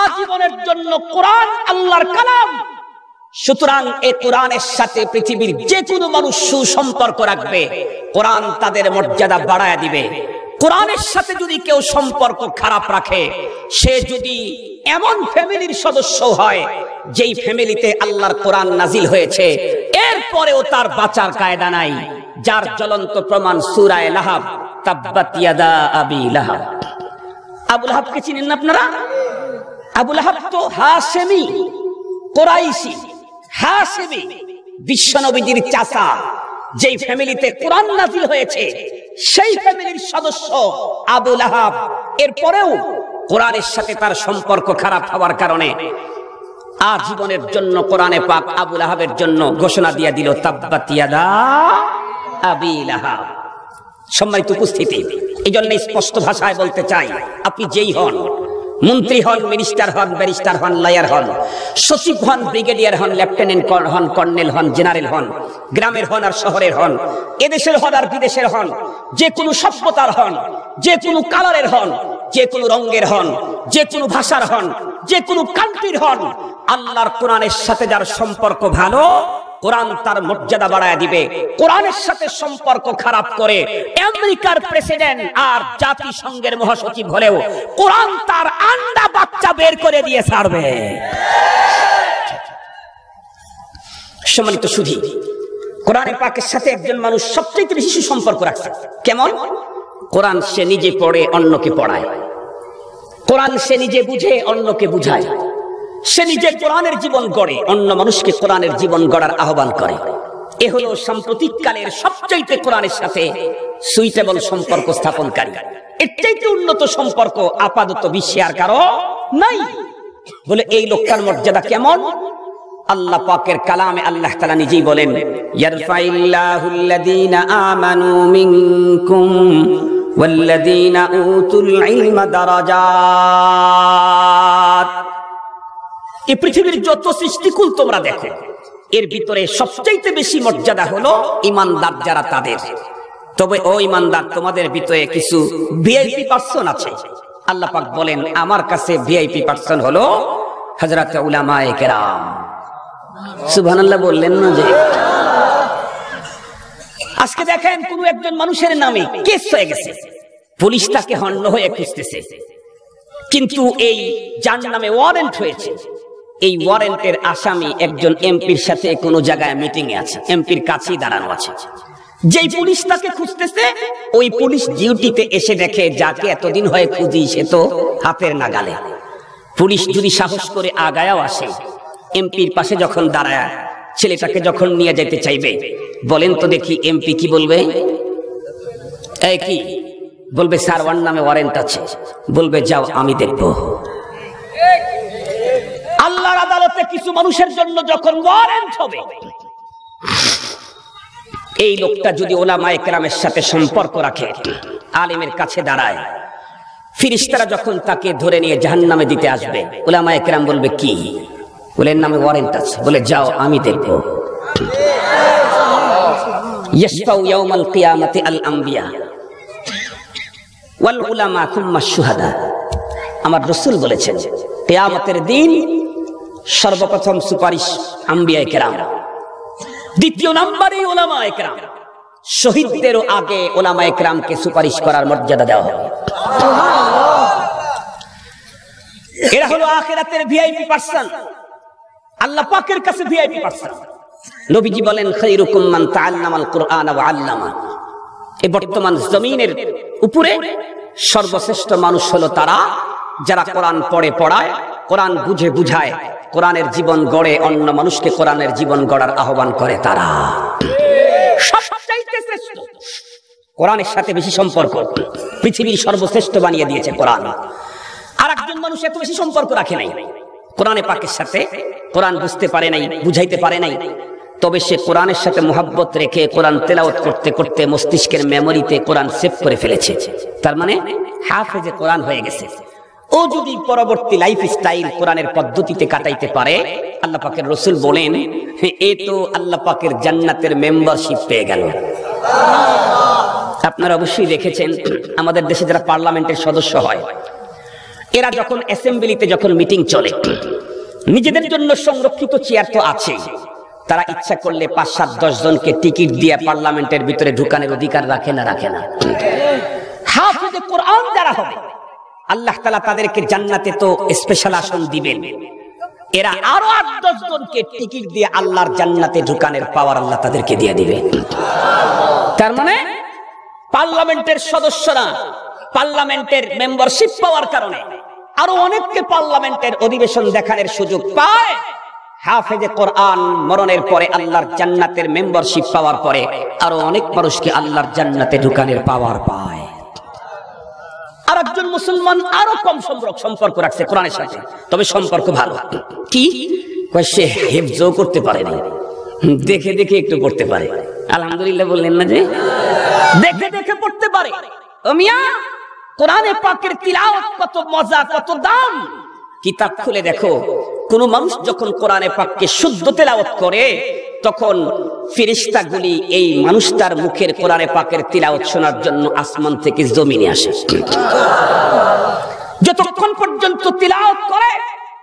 আজীবনের জন্য কোরআন আল্লাহর কালাম। সুতরাং এই কোরআনের সাথে পৃথিবীর যে কোনো মানুষ সুসম্পর্ক রাখবে, কোরআন তাদের মর্যাদা বাড়ায় দিবে। কোরআনের সাথে যদি কেউ সম্পর্ক খারাপ রাখে, সে যদি এমন ফ্যামিলির সদস্য হয় যেই ফ্যামিলিতে আল্লাহর কোরআন নাজিল হয়েছে, এরপরেও তার বাঁচার কায়দা নাই। যার জ্বলন্ত প্রমাণ সূরা লাহাব, তাব্বাত ইয়াদা আবি লাহাব। আবু লাহাবকে চিনেন না আপনারা? আবু লাহাব তো হাশেমি, কুরাইশি, হাশেমি, বিশ্বনবীর চাচা। যেই ফ্যামিলিতে কোরআন নাজিল হয়েছে সেই ফ্যামিলির সদস্য আবু লাহাব। এরপরেও কোরআনের সাথে তার সম্পর্ক খারাপ হওয়ার কারণে আজীবনের জন্য কোরআনে পাক আবু লাহাবের জন্য ঘোষণা দিয়ে দিল, তাব্বাত ইয়াদা আবি লাহাব। সম্মানিত উপস্থিতি, এই জন্য স্পষ্ট ভাষায় বলতে চাই, আপনি যেই হন, মন্ত্রী হন, মিনিস্টার হন, ব্যারিস্টার হন, লয়ার হন, সচিব হন, ব্রিগেডিয়ার হন, লেফটেন্যান্ট হন, কর্নেল হন, জেনারেল হন, গ্রামের হন আর শহরের হন, এদেশের হন আর বিদেশের হন, যে কোনো সভ্যতার হন, যে কোনো কালারের হন, যে কোনো রঙের হন, যে কোনো ভাষার হন, যে কোনো কান্ট্রির হন, আল্লাহর কোরআনের সাথে যার সম্পর্ক ভালো, কোরআন তার মর্যাদা বাড়ায় দিবে। কোরআনের সাথে সম্পর্ক খারাপ করে আমেরিকার প্রেসিডেন্ট আর জাতিসংঘের মহাসচিব হলেও কোরআন তার আন্ডা বাচ্চা বের করে দিয়ে ছাড়বে। সম্মানিত সুধী, কোরআনে পাকের সাথে একজন মানুষ সবচেয়ে বেশি সম্পর্ক রাখছে। কেমন? কোরআন সে নিজে পড়ে, অন্যকে পড়ায়। কোরআন সে নিজে বুঝে, অন্যকে বুঝায়। সে নিজে কোরআনের জীবন গড়ে, অন্য মানুষকে কোরআনের জীবন গড়ার আহ্বান করে। এ হলো সাম্প্রতিক কালের সবচাইতে কোরআনের সাথে সুইটেবল সম্পর্ক স্থাপনকারী। এর চাইতে উন্নত সম্পর্ক আপাতত বিশ্বে আর কারো নাই। বলে এই লোকটার মর্যাদা কেমন? আল্লাহ পাকের কালামে আল্লাহ তাআলা নিজেই বলেন, ইয়ারফাইল্লাহুল্লাযীনা আমানু মিনকুম ওয়াল্লাযীনা উতুল ইলমা দারাজাত। এই পৃথিবীর যত সৃষ্টিকুল তোমরা দেখো, এর ভিতরে সবচাইতে বেশি মর্যাদা হলো ঈমানদার যারা তাদের। তবে ও ঈমানদার, তোমাদের ভিতরে কিছু ভিআইপি পারসন আছে। আল্লাহ পাক বলেন, আমার কাছে ভিআইপি পারসন হলো হযরত উলামায়ে কেরাম। সুবহানাল্লাহ বললেন না যে? আজকে দেখেন কোন একজন মানুষের নামে কেস হয়ে গেছে, পুলিশ তাকে হন্য হয়ে খুঁজতেছে, কিন্তু এই যার নামে ওয়ারেন্ট হয়েছে, এই ওয়ারেন্টের আসামি একজন এমপির সাথে কোনো জায়গায় মিটিং এ আছে, এমপির কাছেই দাঁড়ানো আছে। যেই পুলিশ তাকে খুঁজতেছে, ওই পুলিশ ডিউটিতে এসে দেখে যাকে এতদিন হয়ে খুঁজি সে তো হাতের নাগালে। পুলিশ যদি সাহস করে আগায়াও আসে, এমপির পাশে যখন দাঁড়ায় ছেলেটাকে যখন নিয়ে যেতে চাইবে, বলেন তো দেখি এমপি কি বলবে? এই কি বলবে? স্যার ওর নামে ওয়ারেন্ট আছে। বলবে যাও আমি দেখবো। আল্লাহর আদালতে কিছু মানুষের জন্য যখন ওয়ারেন্ট হবে, এই লোকটা যদি উলামায়ে কেরামের সাথে সম্পর্ক রাখে, আলেমের কাছে দাঁড়ায়, ফেরেশতারা যখন তাকে ধরে নিয়ে জাহান্নামে দিতে আসবে, উলামায়ে কেরাম বলবে কি? বলে এর নামে ওয়ারেন্ট আছে। বলে যাও আমি দেখবো। ইয়াশফাউ ইয়াউমাল কিয়ামাতি আল আমবিয়া ওয়াল উলামা থুম্মা শুহাদা। আমার রাসূল বলেছেন, কিয়ামতের দিন সর্বপ্রথম সুপারিশ আম্বিয়ায়ে কেরাম, দ্বিতীয় নম্বরে উলামায়ে কেরাম। শহীদদেরও আগে উলামায়ে কেরামকে সুপারিশ করার মর্যাদা দেওয়া হবে। এরা হলো আখিরাতের ভিআইপি পারসন, আল্লাহ পাকের কাছে ভিআইপি পারসন। নবীজি বলেন, খায়রুকুম মান তাআল্লামাল কুরআন ওয়া আল্লামা। এই বর্তমান জমিনের উপরে সর্বশ্রেষ্ঠ মানুষ হলো তারা যারা কোরআন পড়ে, পড়ায়, কোরআন বুঝে বুঝায়, কোরআনের জীবন গড়ে, অন্য মানুষকে কোরআনের জীবন গড়ার আহ্বান করে। তারা সবচাইতে শ্রেষ্ঠ, কোরআনের সাথে বেশি সম্পর্ক, পৃথিবীর সর্বশ্রেষ্ঠ বানিয়ে দিয়েছে কোরআন। আর একজন মানুষ এত বেশি সম্পর্ক রাখে নাই কোরআনে পাকের সাথে, কোরআন বুঝতে পারে নাই, বুঝাইতে পারে নাই, তবে সে কোরআনের সাথে মুহাব্বত রেখে কোরআন তেলাওয়াত করতে করতে মস্তিষ্কের মেমোরিতে কোরআন সেভ করে ফেলেছে। তার মানে হাফেজে কোরআন হয়ে গেছে। ও যদি পরবর্তী লাইফ স্টাইল কোরআনের পদ্ধতিতে কাটাইতে পারে, আল্লাহ পাকের রাসূল বলেন, এ তো আল্লাহ পাকের জান্নাতের মেম্বারশিপ পেয়ে গেল। আপনারা অবশ্যই দেখেছেন, আমাদের দেশে যারা পার্লামেন্টের সদস্য হয়, এরা যখন অ্যাসেম্বলিতে যখন মিটিং চলে, নিজেদের জন্য সংরক্ষিত চেয়ার তো আছে, তারা ইচ্ছা করলে ৫, ৭, ১০ জনকে টিকিট দিয়ে পার্লামেন্টের ভিতরে ঢুকানোর অধিকার রাখে না? রাখে না? হাফেজে কোরআন যারা হবে, আল্লাহ তাআলা তাদেরকে জান্নাতে তো স্পেশাল আসন দিবেন। এরা আরো ৮-১০ জনকে টিকিট দিয়ে আল্লাহর জান্নাতে ঢুকানোর পাওয়ার আল্লাহ তাদেরকে দিয়ে দিবে। তার মানে পার্লামেন্টের সদস্যরা পার্লামেন্টের মেম্বারশিপ পাওয়ার কারণে আরো অনেককে পার্লামেন্টের অধিবেশন দেখানোর সুযোগ পায়। হাফেজে কোরআন মরণের পরে আল্লাহর জান্নাতের মেম্বারশিপ পাওয়ার পরে আরো অনেক মানুষকে আল্লাহর জান্নাতে ঢুকানোর পাওয়ার পায়। আর একজন মুসলমান আরো কম সম্পর্ক রাখছে কোরআনের সাথে, তবে সম্পর্ক ভালো। কি? সে হিফজও করতে পারে না, দেখে দেখে একটু পড়তে পারে। আলহামদুলিল্লাহ বললেন না যে? দেখে দেখে পড়তে পারে। ও মিয়া, কোরআনে পাকের তিলাওয়াত কত মজা, কত দাম। কিতাব খুলে দেখো, কোন মানুষ যখন কোরআনে পাককে শুদ্ধ তেলাওয়াত করে তখন ফেরেশতাগুলি এই মানুষটার মুখের কোরআনে পাকের তিলাওয়াত শোনার জন্য আসমান থেকে জমিনে আসে। যতক্ষণ পর্যন্ত তিলাওয়াত করে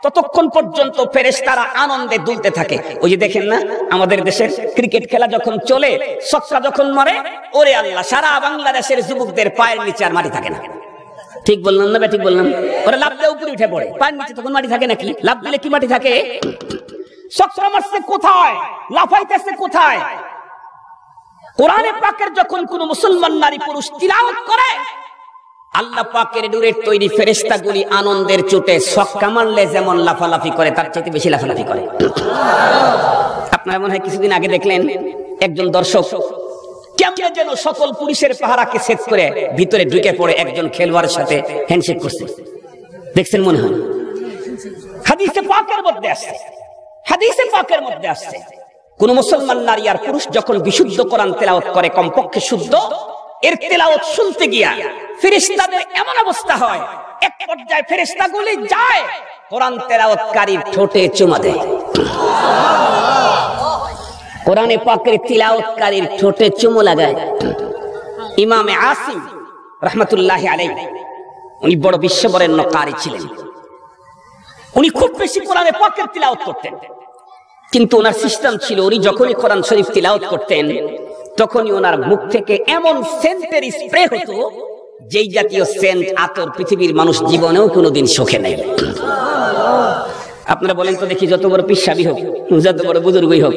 ততক্ষণ পর্যন্ত ফেরেশতারা আনন্দে দুলতে থাকে। ওই যে দেখেন না, আমাদের দেশের ক্রিকেট খেলা যখন চলে, ছক্কা যখন মারে, ওরে আল্লাহ, সারা বাংলাদেশের যুবকদের পায়ের নিচে আর মাটি থাকে না। ঠিক বললাম না? ঠিক বললাম? ওরা লাফ দিয়ে উপরে উঠে পড়ে, পায়ের নিচে তখন মাটি থাকে নাকি? লাফ দিলে কি মাটি থাকে? ছক্কা মারছে কোথায়, লাফাইতেছে কোথায়? কোরআনে পাকের যখন কোন মুসলমান নারী পুরুষ তিলাওয়াত করে, আল্লাহ পাকের নূরের তৈরি ফেরেশতাগুলি আনন্দের চোটে ছক্কা মারলে যেমন লাফালাফি করে, তার চাইতে বেশি লাফালাফি করে। আপনারা মনে হয় কিছুদিন আগে দেখলেন একজন দর্শক কেমনে যেন সকল পুলিশের পাহারাকে সেট করে ভিতরে ঢুকে পড়ে একজন খেলোয়াড়ের সাথে হ্যান্ডশেক করছে। দেখছেন মনে হয়? হাদিসে পাকের মধ্যে আসছে, হাদিসে পাকের মধ্যে আসছে, কোন মুসলমান নারী আর পুরুষ যখন বিশুদ্ধ কোরআন তেলাওয়াত করে, কমপক্ষে শুদ্ধ, এর তেলাওয়াত শুনতে গিয়া ফেরেশতাদের এমন অবস্থা হয়, এক পর্যায়ে ফেরেশতাগুলি যায় কোরআন তেলাওয়াতকারীর ঠোঁটে চুমা দেয়। কোরআনে পাকের তিলাওয়াতকারীর ঠোঁটে চুমু লাগায়। ইমামে আসিম রাহমাতুল্লাহি আলাইহি, উনি বড় বিশ্ববরেণ্য কারি ছিলেন। উনি খুব বেশি কোরআনে পাকের তিলাওয়াত করতেন, কিন্তু ওনার সিস্টেম ছিল, উনি যখনই কোরআন শরীফ তিলাওয়াত করতেন তখনই ওনার মুখ থেকে এমন সেন্টের স্প্রে হতো, যেই জাতীয় সেন্ট আতর পৃথিবীর মানুষ জীবনেও কোনোদিন শোকে নাই। আপনারা বলেন তো দেখি, যত বড় পিসাবি হোক, যত বড় বুজুর্গই হোক,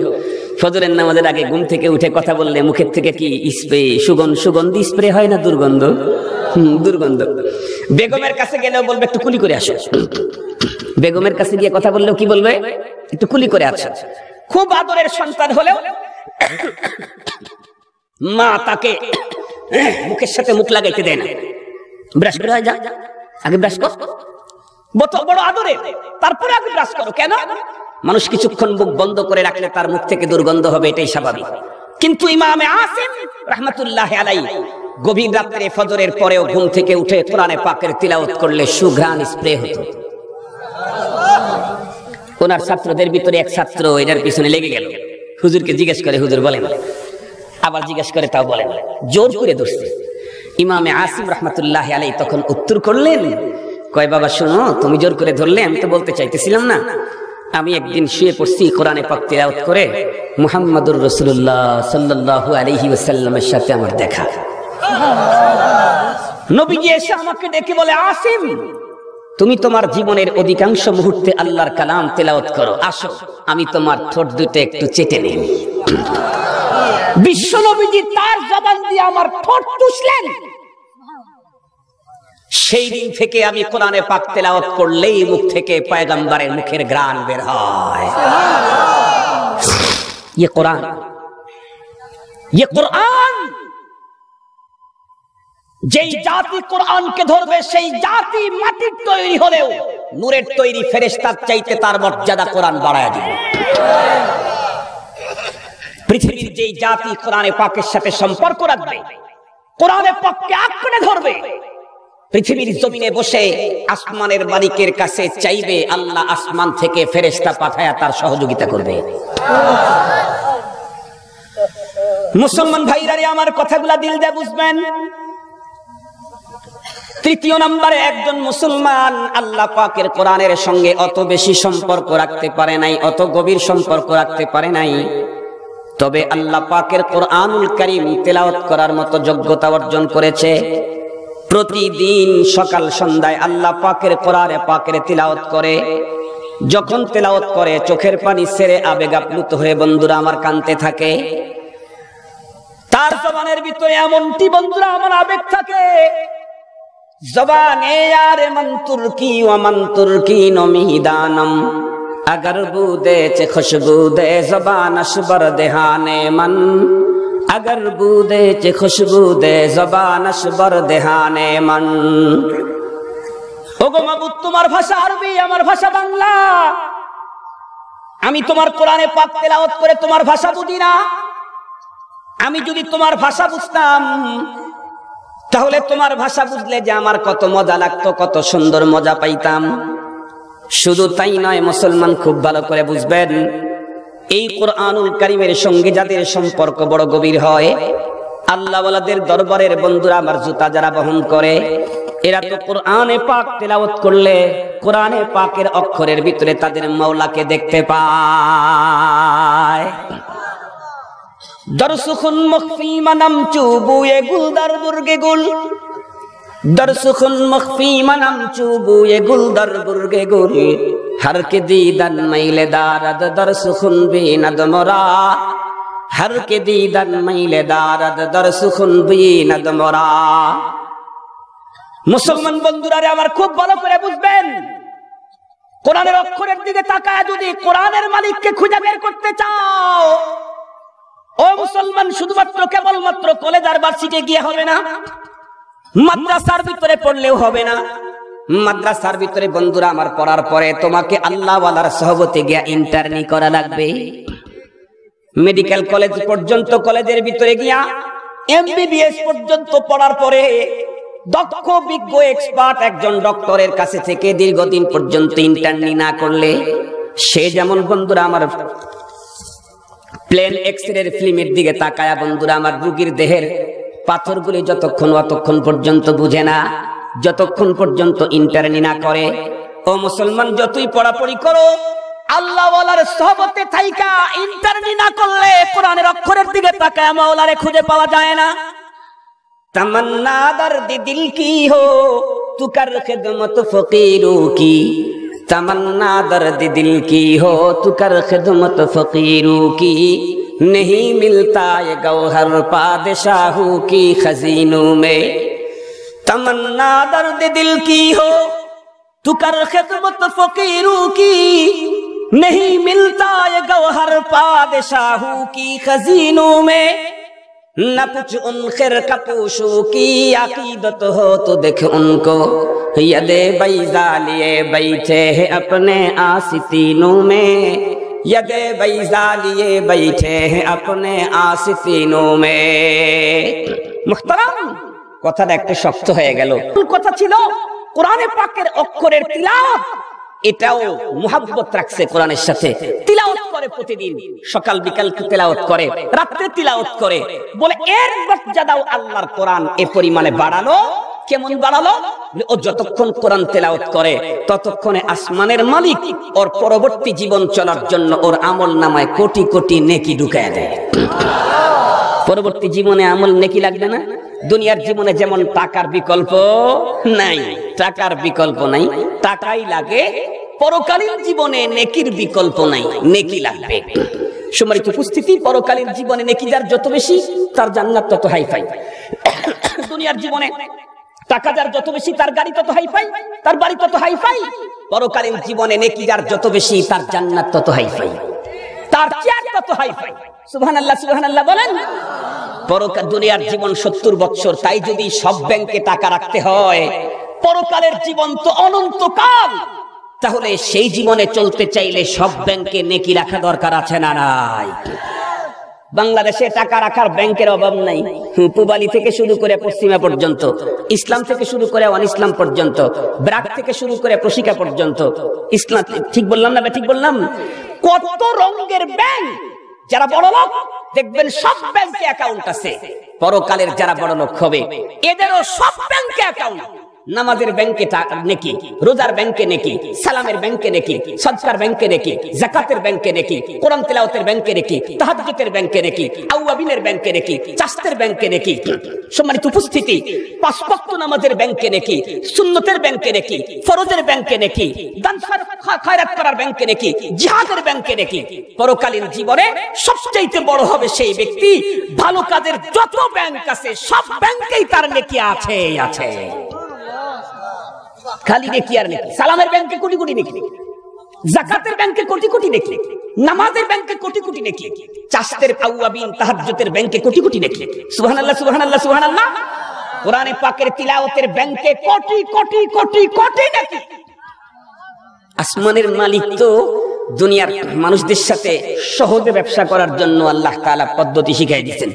ফজরের নামাজের আগে ঘুম থেকে উঠে কথা বললে মুখের থেকে কি স্প্রে, সুগন্ধি স্প্রে হয় না দুর্গন্ধ? দুর্গন্ধ। বেগমের কাছে গেলেও বলবে একটু কুলি করে আসো। বেগমের কাছে গিয়ে কথা বললেও কি বলবে? একটু কুলি করে আসো। খুব আদরের সন্তান হলেও মা তাকে মুখের সাথে মুখ লাগাইতে দেয় না। ব্রাশ করে যা, আগে ব্রাশ কর, বড় আদরে, তারপরে আগে ব্রাশ করো। কেন? মানুষ কিছুক্ষণ মুখ বন্ধ করে রাখলে তার মুখ থেকে দুর্গন্ধ হবে, এটাই স্বাভাবিক। কিন্তু ইমামে আসিম রাহমাতুল্লাহি আলাইহি গভীর রাত্রে ফজরের পরেও ঘুম থেকে উঠে কোরআনে পাকের তিলাওয়াত করলে সুঘ্রাণ স্প্রে হতো। ওনার ছাত্রদের ভিতরে এক ছাত্র এটার পিছনে লেগে গেল, হুজুরকে জিজ্ঞেস করে, হুজুর বলেন, আবার জিজ্ঞেস করে, তাও বলেন, জোর করে ধরছে। ইমামে আসিম রাহমাতুল্লাহি আলাইহি তখন উত্তর করলেন, কয় বাবা শোনো, তুমি জোর করে ধরলে, আমি তো বলতে চাইতেছিলাম না। আমি একদিন শুয়ে পড়ছি, কোরআনে পাক তিলাওয়াত করে মুহাম্মাদুর রাসূলুল্লাহ সাল্লাল্লাহু আলাইহি ওয়াসাল্লামের সাথে আমার দেখা। নবীজি এসে আমাকে ডেকে বলে, আসিম, তুমি তোমার জীবনের অধিকাংশ মুহূর্তে আল্লাহর কালাম তেলাওয়াত করো, আসো আমি তোমার ঠোঁট দুটো একটু চেটে নেই। বিশ্ব নবীজি তার জবান দিয়ে আমার ঠোঁট চুষলেন। সেই দিন থেকে আমি কোরআনে পাক তেলাওয়াত করলেই মুখ থেকে পয়গম্বরের মুখের ঘ্রাণ বের হয়। ये কোরআন, যেই জাতি কোরআনকে ধরবে সেই জাতি মাটির তৈরি হলেও নূরের তৈরি ফেরেশতার চাইতে তার মর্যাদা কোরআন বাড়ায় দিবে। পৃথিবীর যেই জাতি কোরআনে পাকের সাথে সম্পর্ক রাখবে, কোরআনে পাককে আঁকড়ে ধরবে, পৃথিবীর জমিনে বসে আসমানের মালিকের কাছে চাইবে, আল্লাহ আসমান থেকে ফেরেশতা পাঠায়া তার সহযোগিতা করবে। মুসলমান ভাইরা রে, আমার কথাগুলা দিল দিয়ে বুঝবেন। তৃতীয় নম্বরে, একজন মুসলমান আল্লাহ পাকের কোরআনের সঙ্গে অত বেশি সম্পর্ক রাখতে পারে নাই, অত গভীর সম্পর্ক রাখতে পারে নাই, তবে আল্লাহ পাকের কোরআনুল কারীম তেলাওয়াত করার মতো যোগ্যতা অর্জন করেছে। প্রতিদিন সকাল সন্ধ্যায় আল্লাহ পাকের কোরআনে পাকের তিলাওয়াত করে। যখন তেলাওয়াত করে চোখের পানি ছেড়ে আবেগ আপ্লুত হয়ে বন্ধুরা আমার কাঁদতে থাকে। তার জবানের ভিতরে এমনটি বন্ধুরা আমার আবেগ থাকে, জবানে यार मन तुर्की व मन तुर्की नमीदानम अगर बूदे चे खुशबू दे जबान अशबर देहाने मन अगर बूदे चे खुशबू दे जबान अशबर देहाने मन। ওগো মাবুদ, তোমার ভাষা আরবি, আমার ভাষা বাংলা। আমি তোমার কোরআনে পাক তেলাওয়াত করে তোমার ভাষা বুঝি না। আমি যদি তোমার ভাষা বুঝতাম তাহলে তোমার ভাষা বুঝলে যে আমার কত মজা লাগতো, কত সুন্দর মজা পাইতাম। শুধু তাই নয় মুসলমান, খুব ভালো করে বুঝবেন, এই কোরআনুল কারীমের সঙ্গে যাদের সম্পর্ক বড় গভীর হয়, আল্লাহওয়ালাদের দরবারের বন্ধুরা আমার জুতা যারা বহন করে, এরা তো কোরআনে পাক তেলাওয়াত করলে কোরআনে পাকের অক্ষরের ভিতরে তাদের মাওলাকে দেখতে পায়। দরসুখুন মখফি মানাম চুবুয়ে গুলদার বুর্গে গুল, দরসুখুন মখফি মানাম চুবুয়ে গুলদার বুর্গে গুল, হর কে দীদান মাইলে দারাদ দরসুখুন বিনাদ মোরা, হর কে দীদান মাইলে দারাদ দরসুখুন বিনাদ মোরা। মুসলমান বন্ধুরা আমার খুব ভালো করে বুঝবেন, কোরআনের অক্ষরের দিকে তাকায় যদি কোরআনের মালিককে খুঁজে বের করতে চাও, ও মুসলমান শুধুমাত্র কেবলমাত্র কলেজ আর ভার্সিটি গিয়ে হবে না, মাদ্রাসার ভিতরে পড়লেও হবে না। মাদ্রাসার ভিতরে বন্ধুরা আমার পড়ার পরে তোমাকে আল্লাহওয়ালার সহবতে গিয়া ইন্টার্নি করা লাগবে। মেডিকেল কলেজ পর্যন্ত, কলেজের ভিতরে গিয়া এমবিবিএস পর্যন্ত পড়ার পরে দক্ষ বিজ্ঞ এক্সপার্ট একজন ডক্টরের কাছে থেকে দীর্ঘদিন পর্যন্ত ইন্টার্নি না করলে সে যেমন বন্ধুরা আমার প্লেন এক্সরের ফিল্মের দিকে তাকায়া বন্ধুরা আমার রোগীর দেহের পাথরগুলি অতক্ষণ পর্যন্ত বুঝে না, যতক্ষণ পর্যন্ত ইন্টার্নি না করে। ও মুসলমান, যতই পড়াপড়ি করো আল্লাহওয়ালার সহবতে থাইকা ইন্টার্নি না করলে কোরআনের অক্ষরের দিকে তাকায়া মাওলারে খুঁজে পাওয়া যায় না। तमन्ना दर्द दिल की हो तू कर खिदमत फकीरों की, तमन्ना दर्द दिल की हो तू कर खिदमत फकीरों की, नहीं मिलता ये गौहर पादशाहों की खजीनों में। तमन्ना दर्द दिल की हो तू कर खिदमत फकीरों की, नहीं मिलता ये गौहर पादशाहों की खजीनों में। न कुछ उन खिर कपूशों की अकीदत हो तो देख उनको, यदे बैजा लिए बैठे हैं अपने आसितीनों में, यदे बैजा लिए बैठे हैं अपने आसितीनों में। मुहतरम, কথাটা একটু শক্ত হয়ে গেল। কথা ছিল কোরআনে পাকের অক্ষরের তিলাওয়াত, এটাও মুহাব্বত রাখছে কোরআনের সাথে, তিলাওয়াত করে প্রতিদিন, সকাল বিকাল তিলাওয়াত করে, রাতে তিলাওয়াত করে, বলে এর মর্যাদাও আল্লাহর কোরআন এ পরিমাণে বাড়ালো। কেমন বাড়ালো? ও যতক্ষণ কোরআন তেলাওয়াত করে ততক্ষণে আসমানের মালিক ওর পরবর্তী জীবন চলার জন্য ওর আমল নামায় কোটি কোটি নেকি ঢুকায় দেয়। পরবর্তী জীবনে আমল নেকি লাগবে না? দুনিয়ার জীবনে যেমন টাকার বিকল্প নাই, টাকার বিকল্প নাই, টাকাই লাগে, পরকালীন জীবনে নেকির বিকল্প নাই, নেকি লাগবে। সম্মানিত উপস্থিতি, পরকালীন জীবনে নেকি যার যত বেশি তার জান্নাত তত হাইফাই। দুনিয়ার জীবনে টাকা যার যত বেশি তার গাড়ি তত হাইফাই, তার বাড়ি তত হাইফাই। পরকালীন জীবনে নেকি যার যত বেশি তার জান্নাত তত হাইফাই, তার চেয়ার তত হাইফাই। সুবহানাল্লাহ, সুবহানাল্লাহ বলেন। পরকাল দুনিয়ার জীবন 70 বছর, তাই যদি সব ব্যাংকে টাকা রাখতে হয়, পরকালের জীবন তো অনন্তকাল, তাহলে সেই জীবনে চলতে চাইলে সব ব্যাংকে নেকি রাখা দরকার আছে না নাই? বাংলাদেশে টাকা রাখার ব্যাংকের অভাব নাই, পূবালি থেকে শুরু করে পশ্চিমা পর্যন্ত, ইসলাম থেকে শুরু করে অন ইসলাম পর্যন্ত, ব্রাক থেকে শুরু করে প্রশিকা পর্যন্ত, ইসলাম, ঠিক বললাম না? ঠিক বললাম? কত রঙের ব্যাংক। যারা বড় লোক দেখবেন সব ব্যাংকে অ্যাকাউন্ট আছে, পরকালের যারা বড় লোক হবে এদেরও সব ব্যাংকে অ্যাকাউন্ট। নামাজের ব্যাংকে নেকি, রোজার ব্যাংকে নেকি, সালামের ব্যাংকে নেকি, সদকার ব্যাংকে নেকি, যাকাতের ব্যাংকে নেকি, কোরআন তেলাওয়াতের ব্যাংকে নেকি, তাহাজ্জুদের ব্যাংকে নেকি, আওয়াবিনের ব্যাংকে নেকি, চাষতের ব্যাংকে নেকি। সম্মানিত উপস্থিতি, 5 ওয়াক্ত নামাজের ব্যাংকে নেকি, সুন্নতের ব্যাংকে নেকি, ফরজের ব্যাংকে নেকি, দান খয়রাত করার ব্যাংকে নেকি, জিহাদের ব্যাংকে নেকি। পরকালীন জীবনে সবচেয়ে বড় হবে সেই ব্যক্তি ভালো কাজের যত ব্যাংক আছে সব ব্যাংকেই তার নেকি আছে আছে। খালি নেকি আর নেকি। সালামের ব্যাংকে কোটি কোটি নেকি, যাকাতের ব্যাংকে কোটি কোটি নেকি, নামাজের ব্যাংকে কোটি কোটি নেকি, চাষতের আওয়াবিন তাহাজ্জুদের ব্যাংকে কোটি কোটি নেকি। সুবহানাল্লাহ, সুবহানাল্লাহ, সুবহানাল্লাহ। কোরআনে পাকের তিলাওয়াতের ব্যাংকে কোটি কোটি কোটি কোটি নেকি। আসমানের মালিক তো দুনিয়ার মানুষদের সাথে সহজে ব্যবসা করার জন্য আল্লাহ তাআলা পদ্ধতি শিখিয়ে দিয়েছেন।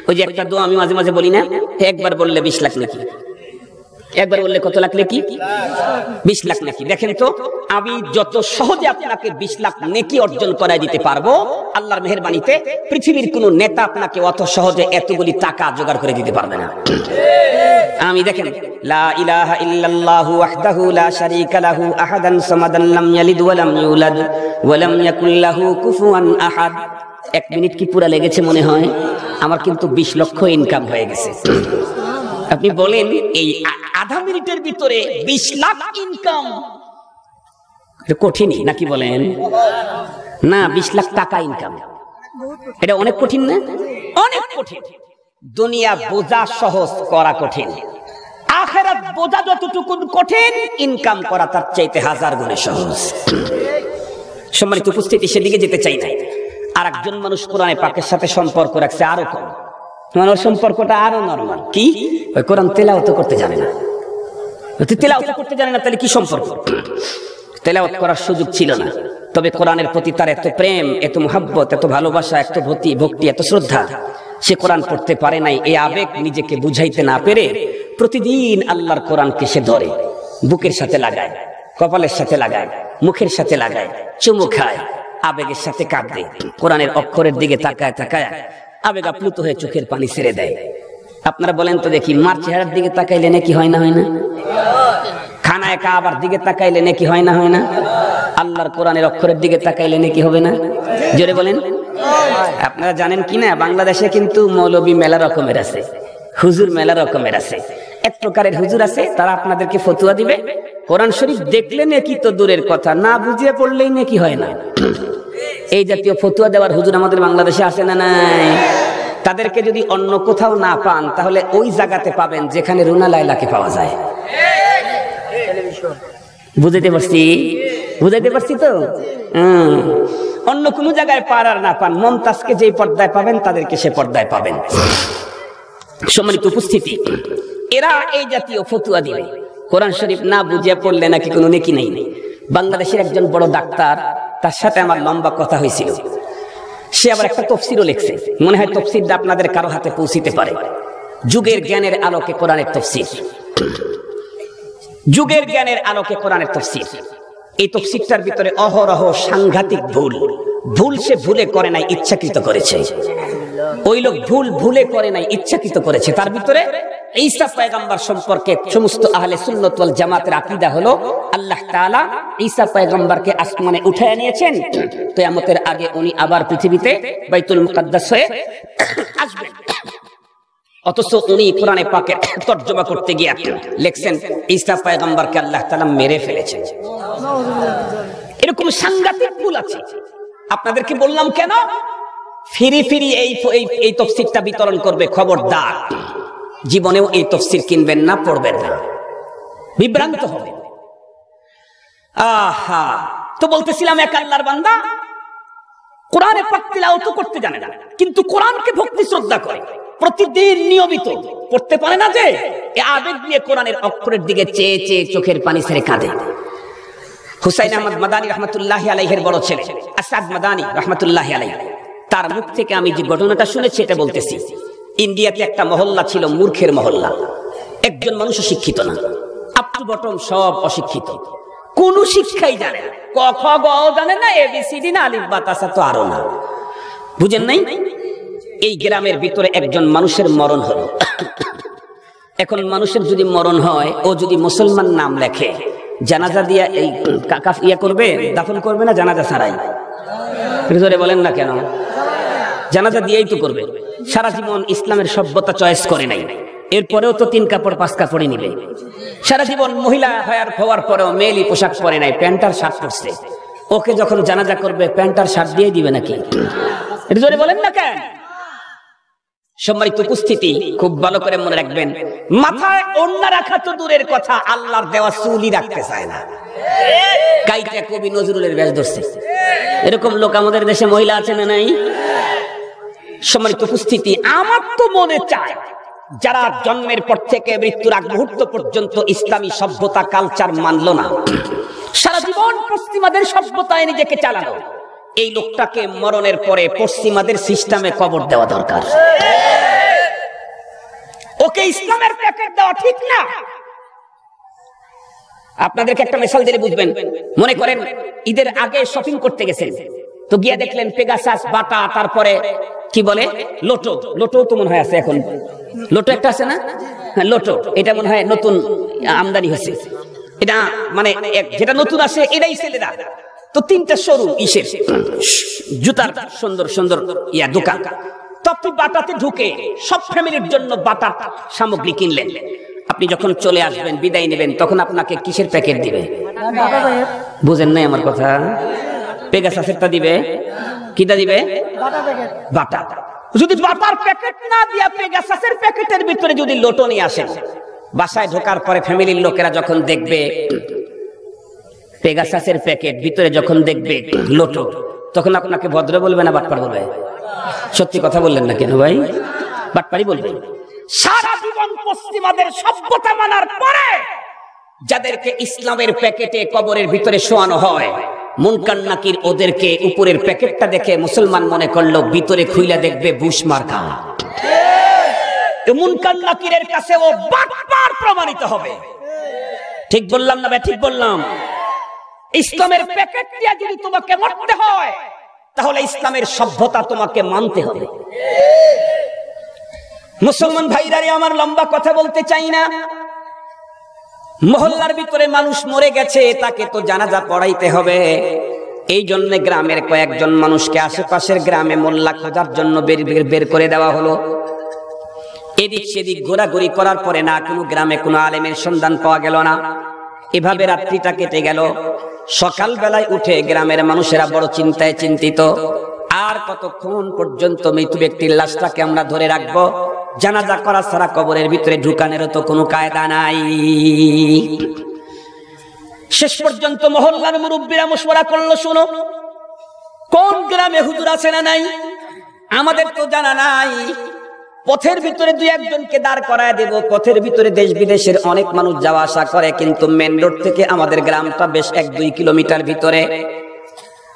ওই যে একটা দোয়া আমি মাঝে মাঝে বলি না, একবার বললে 20 লাখ নাকি, একবার বললে কত লাখ নেকি? 20 লাখ নেকি। দেখেন তো, আমি যত সহজে আপনাকে 20 লাখ নেকি অর্জন করায় দিতে পারবো, আল্লাহর মেহেরবানিতে পৃথিবীর কোন নেতা আপনাকে অত সহজে এতগুলি টাকা জোগাড় করে দিতে পারবে না। আমি দেখেন, লা ইলাহা ইল্লাল্লাহু ওয়াহদাহু লা শারীকা লাহু আহাদান সামাদান লাম ইয়ালিদ ওয়া লাম ইউলাদ ওয়া লাম ইয়াকুল লাহু কুফুয়ান আহাদ। 1 মিনিট কি পুরা লেগেছে মনে হয়? আমার কিন্তু 20 লক্ষ ইনকাম হয়ে গেছে। আপনি বলেন এই আধা মিনিটের ভিতরে 20 লাখ ইনকাম কঠিন নাকি বলেন? না, 20 লাখ টাকা ইনকাম এটা অনেক কঠিন না? অনেক কঠিন। দুনিয়া বোঝা সহজ, করা কঠিন। আখিরাত বোঝা যতটুকু কঠিন, ইনকাম করা তার চাইতে 1000 গুণে সহজ। সম্মানিত উপস্থিতি, সেদিকে যেতে চাই না। আর একজন মানুষ কোরআনে পাকের সাথে সম্পর্ক রাখছে আরো কম, তোমার সম্পর্কটা আরো নরমাল। কি? ওই কোরআন তেলাওয়াত করতে জানে না। তেলাওয়াত করতে জানে না, তাহলে কি সম্পর্ক? তেলাওয়াত করার সুযোগ ছিল না, তবে কোরআনের প্রতি তার এত প্রেম, এত মুহাব্বত, এত ভালোবাসা, এত ভক্তি, এত শ্রদ্ধা, সে কোরআন পড়তে পারে নাই। এই আবেগ নিজেকে বুঝাইতে না পেরে প্রতিদিন আল্লাহর কোরআনকে সে ধরে, বুকের সাথে লাগায়, কপালের সাথে লাগায়, মুখের সাথে লাগায়, চুমু খায়, আবেগের সাথে কাঁদে, কোরআনের অক্ষরের দিকে তাকায় তাকায় আবেগ আপ্লুত হয়ে চোখের পানি ছেড়ে দেয়। আপনারা বলেন তো দেখি, মার চেহারার দিকে তাকাইলে নাকি হয় না? হয় না? খানায় কাবার দিকে তাকাইলে নাকি হয় না? হয় না? আল্লাহর কোরআনের অক্ষরের দিকে তাকাইলে নাকি হবে না? জোরে বলেন। আপনারা জানেন কি না, বাংলাদেশে কিন্তু মৌলবী মেলা রকমের আছে, হুজুর মেলা রকমের আছে। এক প্রকারের হুজুর আছে, তারা আপনাদেরকে ফতুয়া দিবে, কোরআন শরীফ দেখলে নাকি তো দূরের কথা, না বুঝিয়ে পড়লেই নাকি হয় না। এই জাতীয় ফতুয়া দেওয়ার হুজুর আমাদের বাংলাদেশে আছে না নাই? তাদেরকে যদি অন্য কোথাও না পান, তাহলে ওই জায়গাতে পাবেন যেখানে রুনা লায়লাকে পাওয়া যায়। বুঝাইতে পারছি? বুঝাইতে পারছি তো? অন্য কোনো জায়গায় পারার না পান, মমতাজকে যেই পর্দায় পাবেন তাদেরকে সে পর্দায় পাবেন। সম্মানিত উপস্থিতি, এরা এই জাতীয় ফতুয়া দিবে, কোরআন শরীফ না বুঝিয়ে পড়লে নাকি কোনো নেকি নেই। বাংলাদেশের একজন বড় ডাক্তার, তার সাথে আমার লম্বা কথা হয়েছিল। সে আবার একটা তফসিরও লিখছে, মনে হয় তফসিরটা আপনাদের কারো হাতে পৌঁছিতে পারে। যুগের জ্ঞানের আলোকে কোরআনের তফসির, যুগের জ্ঞানের আলোকে কোরআনের তফসির। এই তফসিরটার ভিতরে অহরহ সাংঘাতিক ভুল সে ভুলে করে নাই, ইচ্ছাকৃত করেছে। ওই লোক ভুলে করে নাই, ইচ্ছাকৃত করেছে। তার ভিতরে ঈসা পয়গম্বর সম্পর্কে সমস্ত আহলে সুন্নাত ওয়াল জামাতের আকীদা হলো, আল্লাহ তাআলা ঈসা পয়গম্বরকে আসমানে উঠায় নিয়েছেন, কিয়ামতের আগে উনি আবার পৃথিবীতে বাইতুল মুকাদ্দাস হয়ে আসবেন। অথচ উনি কোরআনে পাকে তরজমা করতে গিয়ে লিখছেন ঈসা পয়গম্বরকে আল্লাহ তাআলা মেরে ফেলেছেন। এরকম সাংঘাতিক ভুল আছে। আপনাদেরকে বললাম কেন? ফিরি এই তফসিরটা বিতরণ করবে, খবরদার জীবনেও এই তফসির কিনবেন না, পড়বেন না, বিভ্রান্ত হবে। আহা, তো বলতেছিলাম এক আল্লাহর বান্দা কোরআনে পাক তিলাওয়াত করতে জানে না, কিন্তু কোরআনকে ভক্তি শ্রদ্ধা করে, প্রতিদিন নিয়মিত পড়তে পারে না, যে এই আবেগ দিয়ে কোরআনের অক্ষরের দিকে চেয়ে চেয়ে চোখের পানি ছেড়ে কাঁদে। হুসাইন আহমদ মাদানী রাহমাতুল্লাহি আলাইহির বড় ছেলে আসাদ মাদানী রাহমাতুল্লাহি আলাইহি, তার মুখ থেকে আমি যে ঘটনাটা শুনেছি এটা বলতেছি। ইন্ডিয়াতে একটা মহল্লা ছিল, মূর্খের মহল্লা। একজন মানুষ শিক্ষিত না, আপ টু বটম সব অশিক্ষিত, কোন শিক্ষাই জানে না, ক খ গ জানে না, এবিসিডি না, আলিফ বা তাসা তো আরো না। বুঝেন নাই? এই গ্রামের ভিতরে একজন মানুষের মরণ হলো। এখন মানুষের যদি মরণ হয়, ও যদি মুসলমান নাম লেখে, জানাজা দিয়া এই ইয়া করবে, দাফন করবে না জানাজা ছাড়াই? জোরে বলেন না কেন? জানাজা দিয়েই তো করবে। সারা জীবন ইসলামের সভ্যতা চয়েস করে নাই, এরপরেও তো 3 কাপড় 5 কাপড়ই নিবে। সারা জীবন মহিলা হওয়ার পরেও মেয়েলি পোশাক পরে নাই, প্যান্ট আর শার্ট পরছে। ওকে যখন জানাজা করবে প্যান্ট আর শার্ট দিয়ে দিবে নাকি? এটা জোরে বলেন না কেন? সম্মানিত উপস্থিতি, খুব ভালো করে মনে রাখবেন, মাথায় ওড়না রাখা তো দূরের কথা, আল্লাহর দেওয়া চুলই রাখতে চায় না। কাইটা কবি নজরুলের বেশ ধরছে। এরকম লোক আমাদের দেশে মহিলা আছে না নাই? সম্মানিত উপস্থিতি, আমার তো মনে চায় যারা জন্মের পর থেকে মৃত্যুর আগ মুহূর্ত পর্যন্ত ইসলামী সভ্যতা কালচার মানলো না, সারা জীবন পশ্চিমাদের সভ্যতায় নিজেকে চালানো, এই লোকটাকে মরণের পরে পশ্চিমাদের সিস্টেমে কবর দেওয়া দরকার। ওকে ইসলামের প্যাকেট দেওয়া ঠিক না। আপনাদেরকে একটা মিসাল দিলে বুঝবেন। মনে করেন ঈদের আগে শপিং করতে গেছেন, তো গিয়ে দেখলেন পেগাসাস, বাটা, তারপরে কি বলে লোটো, লোটো তো মনে হয় আছে এখন, লোটো একটা আছে না, হ্যাঁ লোটো, এটা মনে হয় নতুন আমদানি হয়েছে, এটা মানে যেটা নতুন আসে এটাই ছেলেরা। তো তিনটা শোরুম ইসের জুতার সুন্দর সুন্দর ইয়া দোকান, তো আপনি বাটাতে ঢুকে সব ফ্যামিলির জন্য বাটার সামগ্রী কিনলেন। আপনি যখন চলে আসবেন, বিদায় নেবেন, তখন আপনাকে কিসের প্যাকেট দিবে? বুঝেন নাই আমার কথা? পেগাসাসেরটা দিবে, কিটা দিবে? বাটা। যদি বাটার প্যাকেট না দিয়া পেগাসাসের প্যাকেটের ভিতরে যদি লোটো নিয়ে আসেন, বাসায় ঢোকার পরে ফ্যামিলির লোকেরা যখন দেখবে পেগাসাসের প্যাকেট, ভিতরে যখন দেখবে লোটো, তখন আপনাকে ভদ্র বলবে না বাটপার বলবে? সত্যি কথা বললেন না কেন ভাই? বাটপারি বলবে। সারা জীবন পশ্চিমাদের সভ্যতা মানার পরে যাদেরকে ইসলামের প্যাকেটে কবরের ভিতরে শোয়ানো হয়, মুনকার নাকির ওদেরকে উপরের প্যাকেটটা দেখে মুসলমান মনে করলো, ভিতরে খুইলা দেখবে বুশ মার্কা। মুনকার নাকিরের কাছে ও বাটপার প্রমাণিত হবে। ঠিক বললাম না ভাই? ঠিক বললাম। ইসলামের প্যাকেট দিয়ে যদি তোমাকে মরতে হয়, তাহলে ইসলামের সভ্যতা তোমাকে মানতে হবে। মুসলমান ভাইরারে আমার, লম্বা কথা বলতে চাই না। মহল্লার ভিতরে মানুষ মরে গেছে, তাকে তো জানাজা পড়াইতে হবে। এই জন্য গ্রামের কয়েকজন মানুষকে আশেপাশের গ্রামে মোল্লা খোঁজার জন্য বের করে দেওয়া হলো। এদিক সেদিক ঘোরাঘুরি করার পরে না কোনো গ্রামে কোনো আলেমের সন্ধান পাওয়া গেল না। এভাবে রাত্রিটা কেটে গেল। সকাল বেলায় উঠে গ্রামের মানুষেরা বড় চিন্তায় চিন্তিত, আর কতক্ষণ পর্যন্ত মৃত ব্যক্তির লাশটাকে আমরা ধরে রাখবো? জানাজা করা ছাড়া কবরের ভিতরে ঢুকানেরও তো কোনো কায়দা নাই। শেষ পর্যন্ত মহল্লার মুরব্বীরা মশওয়ারা করলো, শোনো, কোন গ্রামে হুজুর আছে না নাই আমাদের তো জানা নাই, পথের ভিতরে দুই একজনকে দাঁড় করায় দেব। পথের ভিতরে দেশ বিদেশের অনেক মানুষ যাওয়া আসা করে, কিন্তু মেন রোড থেকে আমাদের গ্রামটা বেশ 1-2 কিলোমিটার ভিতরে।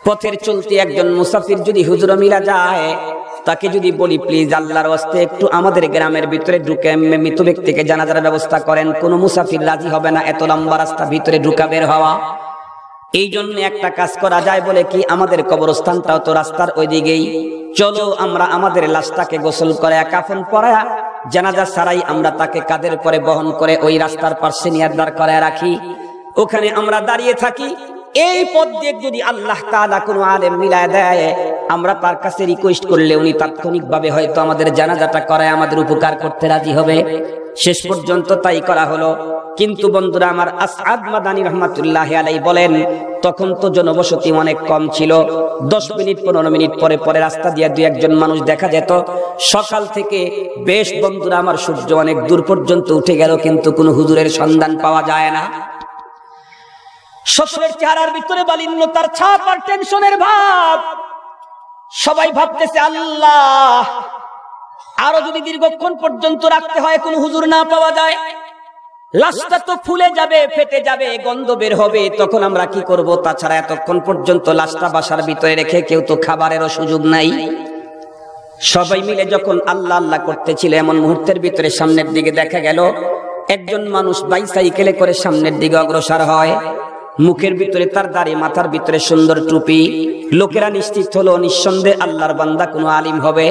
পথের চলতি একজন মুসাফির যদি হুজুর মিলা যায়, তাকে যদি বলি প্লিজ আল্লাহর ওয়াস্তে একটু আমাদের গ্রামের ভিতরে ঢুকে মৃত ব্যক্তিকে জানাজার ব্যবস্থা করেন, কোন মুসাফির রাজি হবে না এত লম্বা রাস্তা ভিতরে ঢুকা বের হওয়া। এই জন্য একটা কাজ করা যায়, বলে কি আমাদের কবরস্থানটাও তো রাস্তার ওইদিকেই, চলো আমরা আমাদের লাশটাকে গোসল করে কাফন পরায়া জানাজা ছাড়াই আমরা তাকে কাঁধের উপরে বহন করে ওই রাস্তার পাশে নিয়ে দাঁড় করায় রাখি, ওখানে আমরা দাঁড়িয়ে থাকি। এই পথ দিয়ে যদি আল্লাহ তাআলা কোনো আলেম মিলায় দেয়, আমরা তার কাছে রিকোয়েস্ট করলে উনি তাৎক্ষণিকভাবে হয়তো আমাদের জানাজাটা করায় আমাদের উপকার করতে রাজি হবে। শেষ পর্যন্ত তাই করা হলো। কিন্তু বন্ধুরা আমার, আসআদ মাদানী রাহমাতুল্লাহি আলাইহি বলেন, তখন তো জনবসতি অনেক কম ছিল। 10 মিনিট 15 মিনিট পরে পরে রাস্তা দিয়ে দুই একজন মানুষ দেখা যেত। সকাল থেকে বেশ বন্ধুরা আমার, সূর্য অনেক দূর পর্যন্ত উঠে গেল, কিন্তু কোনো হুজুরের সন্ধান পাওয়া যায় না। শ্বশুরের চেহারার ভিতরে বালিন্নতার ছাপ আর টেনশনের ভাব। সবাই ভাবতেছে, আল্লাহ, আরো যদি দীর্ঘক্ষণ পর্যন্ত রাখতে হয়, কোনো হুজুর না পাওয়া যায়, লাশটা তো ফুলে যাবে, ফেটে যাবে, গন্ধ বের হবে, তখন আমরা কি করব? তাছাড়া এতক্ষণ পর্যন্ত লাশটা বাসার ভিতরে রেখে কেউ তো খাবারেরও সুযোগ নাই। সবাই মিলে যখন আল্লাহ আল্লাহ করতেছিল, এমন মুহূর্তের ভিতরে সামনের দিকে দেখা গেল একজন মানুষ বাইসাইকেলে করে সামনের দিকে অগ্রসর হয়। মুখের ভিতরে তার দাড়ি, মাথার ভিতরে সুন্দর টুপি। লোকেরা নিশ্চিত হলো নিঃসন্দেহে আল্লাহর বান্দা, কোনো আলিম হবে।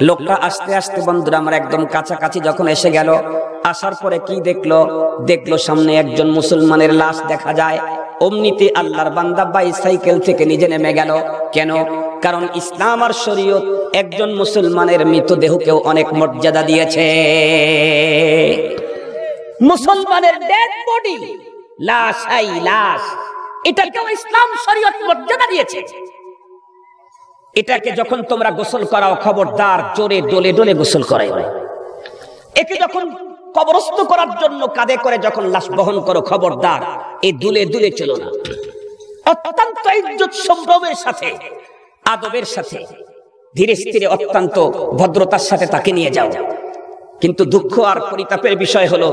লোকটা আস্তে আস্তে বন্ধুরা আমার একদম কাছাকাছি যখন এসে গেল, আসার পরে কি দেখলো সামনে একজন মুসলমানের লাশ দেখা যায়। অমনিতে আল্লাহর বান্দা বাইসাইকেল থেকে নিজে নেমে গেল। কেন? কারণ ইসলাম আর শরীয়ত একজন মুসলমানের মৃতদেহকেও অনেক মর্যাদা দিয়েছে। মুসলমানের ডেড বডি, লাশ, আই লাশ, এটাকেও ইসলাম শরীয়ত মর্যাদা দিয়েছে। এটাকে যখন তোমরা গোসল করাও, খবরদার জোরে ডলে ডলে গোসল করাই। একে যখন কবরস্থ করার জন্য কাঁধে করে যখন লাশ বহন করো, খবরদার এই দুলে দুলে চলো না। অত্যন্ত ইজ্জত সম্ভ্রমের সাথে, আদবের সাথে, ধীরে স্থিরে, অত্যন্ত ভদ্রতার সাথে তাকে নিয়ে যাও। কিন্তু দুঃখ আর পরিতাপের বিষয় হলো,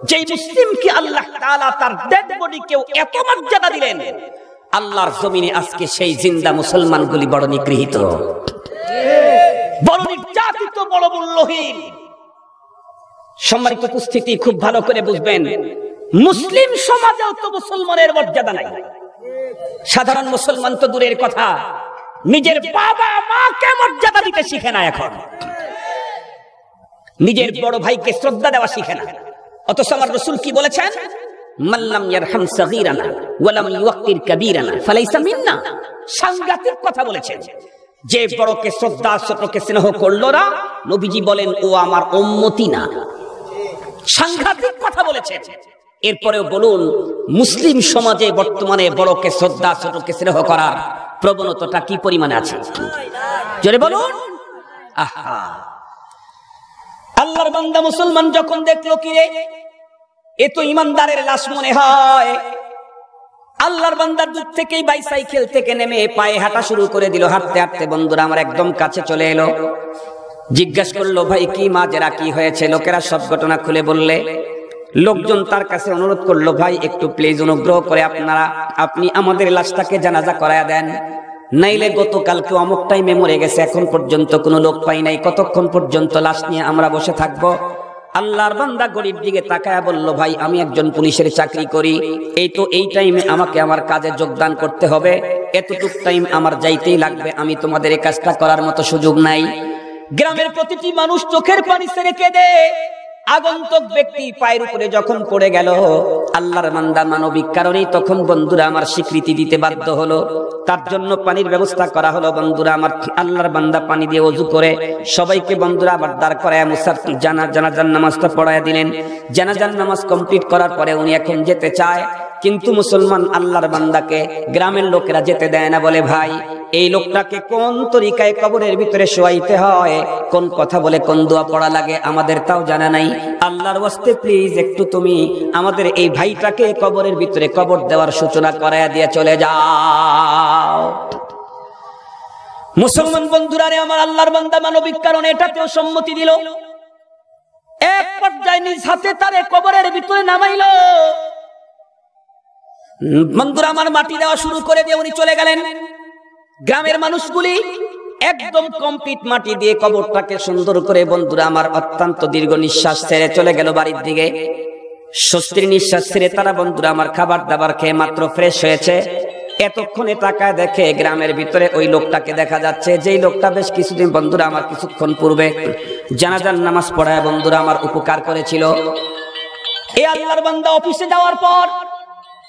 যে মুসলিমকে আল্লাহ তাআলা তার ডেড বডিকেও এত মর্যাদা দিলেন, আল্লাহর জমিনে আজকে সেই জিন্দা মুসলমানগুলি বড় নিগৃহীত, বড় নির্যাতিত, বড় মূল্যহীন। সম্মানিত উপস্থিতি, খুব ভালো করে বুঝবেন, মুসলিম সমাজেও তো মুসলমানের মর্যাদা নাই। সাধারণ মুসলমান তো দূরের কথা, নিজের বাবা মাকে মর্যাদা দিতে শিখে না, এখন নিজের বড় ভাইকে শ্রদ্ধা দেওয়া শিখে না। অথচ আমার রাসূল কি বলেছেন? মাল্লাম ইয়ারহাম সাগীরানা ওয়া লাম ইউক্কির কাবীরানা ফালাইসা মিন্না। সাংঘাতিক কথা বলেছেন। যে বড়কে শ্রদ্ধা, ছোটকে স্নেহ করলো না, নবীজি বলেন ও আমার উম্মতি না। সাংঘাতিক কথা বলেছেন। এরপরেও বলুন, মুসলিম সমাজে বর্তমানে বড়কে শ্রদ্ধা, ছোটকে স্নেহ করার প্রবণতাটা কি পরিমাণে আছে? জোরে বলুন। আহা, আল্লাহর বান্দা মুসলমান যখন দেখলো কি রে, এ তো ইমানদারের লাশ মনে হয়, আল্লাহর বান্দার দূর থেকেই বাইসাইকেল থেকে নেমে পায়ে হাঁটা শুরু করে দিল। হাঁটতে হাঁটতে বন্ধুরা আমার একদম কাছে চলে এলো। জিজ্ঞাসা করলো, ভাই কি মাজেরা, কি হয়েছে? লোকেরা সব ঘটনা খুলে বললে। লোকজন তার কাছে অনুরোধ করলো, ভাই একটু প্লিজ অনুগ্রহ করে আপনি আমাদের লাশটাকে জানাজা করায়া দেন, নাইলে গতকালকে অমুক টাইমে মরে গেছে, এখন পর্যন্ত কোনো লোক পাই নাই, কতক্ষণ পর্যন্ত লাশ নিয়ে আমরা বসে থাকবো? আল্লাহর বান্দা গরিব দিকে তাকায়া বলল, ভাই আমি একজন পুলিশের চাকরি করি, এই টাইমে আমাকে আমার কাজে যোগদান করতে হবে, এতটুক টাইম আমার যাইতেই লাগবে, আমি তোমাদের এই কাজটা করার মতো সুযোগ নাই। গ্রামের প্রতিটি মানুষ চোখের পানি ছেড়ে কেঁদে। আগন্তুক ব্যক্তি পায়ের উপরে যখন পড়ে গেল, আল্লাহর বান্দা মানবিক কারণেই তখন বন্ধুরা আমার স্বীকৃতি দিতে বাধ্য হলো, তার জন্য পানির ব্যবস্থা করা হলো। বন্ধুরা আমার, আল্লাহর বান্দা পানি দিয়ে ওযু করে সবাইকে বন্ধুরা আবার দাঁড় করায় মুসাফির জানাজার নামাজটা পড়ায় দিলেন। জানাজার নামাজ কমপ্লিট করার পরে উনি এখন যেতে চায়, কিন্তু মুসলমান আল্লাহর বান্দাকে গ্রামের লোকেরা যেতে দেয় না। বলে, ভাই এই লোকটাকে কোন তরিকায় কবরের ভিতরে শোয়াইতে হয়, কোন কথা বলে কোন দোয়া পড়া লাগে আমাদের তাও জানা নাই। আল্লাহর ওয়াস্তে প্লিজ একটু তুমি আমাদের এই ভাইটাকে কবরের ভিতরে কবর দেওয়ার সূচনা করায়া দিয়ে চলে যাও। মুসলমান বন্ধুরা রে আমার, আল্লাহর বান্দা মানবিক কারণে এটাতেও সম্মতি দিল। এক পর্যায়ে নিজ হাতে তারে কবরের ভিতরে নামাইলো। বন্ধুরা আমার, মাটি দেওয়া শুরু করে দিয়ে উনি চলে গেলেন। গ্রামের মানুষগুলি একদম কমপ্লিট মাটি দিয়ে কবরটাকে সুন্দর করে বন্ধুরা আমার অত্যন্ত দীর্ঘ নিঃশ্বাস ছেড়ে চলে গেল বাড়ির দিকে। স্বস্তির নিঃশ্বাস ছেড়ে তারা বন্ধুরা আমার খাবার দাবার খেয়ে মাত্র ফ্রেশ হয়েছে। এতক্ষণে তাকায় দেখে গ্রামের ভিতরে ওই লোকটাকে দেখা যাচ্ছে, যেই লোকটা বেশ কিছুদিন বন্ধুরা আমার কিছুক্ষণ পূর্বে জানাজার নামাজ পড়ায় বন্ধুরা আমার উপকার করেছিল। এই আল্লাহর বান্দা অফিসে যাওয়ার পর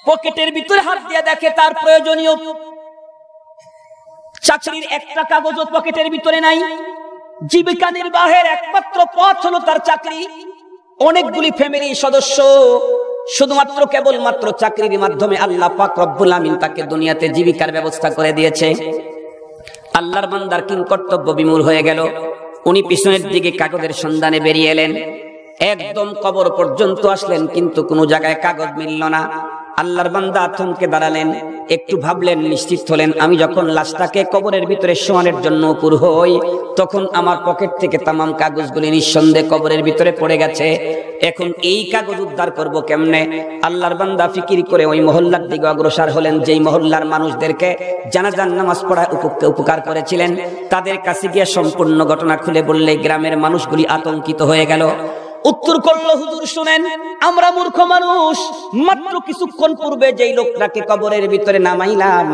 পকেটের ভিতরে হাত দিয়ে দেখে তার প্রয়োজনীয় চাকরির একটা কাগজও পকেটের ভিতরে নাই। জীবিকা নির্বাহের একমাত্র পথ হলো তার চাকরি। অনেকগুলি ফ্যামিলি সদস্য শুধুমাত্র কেবলমাত্র চাকরির মাধ্যমে আল্লাহ পাক রব্বুল আমিন তাকে দুনিয়াতে জীবিকার ব্যবস্থা করে দিয়েছে। আল্লাহর বান্দার কিংকর্তব্য বিমূঢ় হয়ে গেল। উনি পিছনের দিকে কাগজের সন্ধানে বেরিয়ে এলেন। একদম কবর পর্যন্ত আসলেন, কিন্তু কোনো জায়গায় কাগজ মিলল না। আল্লাহর বান্দা থমকে দাঁড়ালেন, একটু ভাবলেন, নিশ্চিত হলেন। আমি যখন লাশটাকে কবরের ভিতরে শোয়ানোর জন্য উপর হই, তখন আমার পকেট থেকে তামাম কাগজগুলি নিঃসন্দেহে কবরের ভিতরে পড়ে গেছে। এখন এই কাগজ উদ্ধার করব কেমনে? আল্লাহর বান্দা ফিকির করে ওই মহল্লার দিকে অগ্রসর হলেন, যেই মহল্লার মানুষদেরকে জানাজার নামাজ পড়ায় উপকার করেছিলেন। তাদের কাছে গিয়ে সম্পূর্ণ ঘটনা খুলে বললে গ্রামের মানুষগুলি আতঙ্কিত হয়ে গেল। উত্তর করলো, হুজুর শুনেন, আমরা মূর্খ মানুষ, মাত্র কিছুক্ষণ পূর্বে যেই লোকটাকে কবরের ভিতরে নামাইলাম,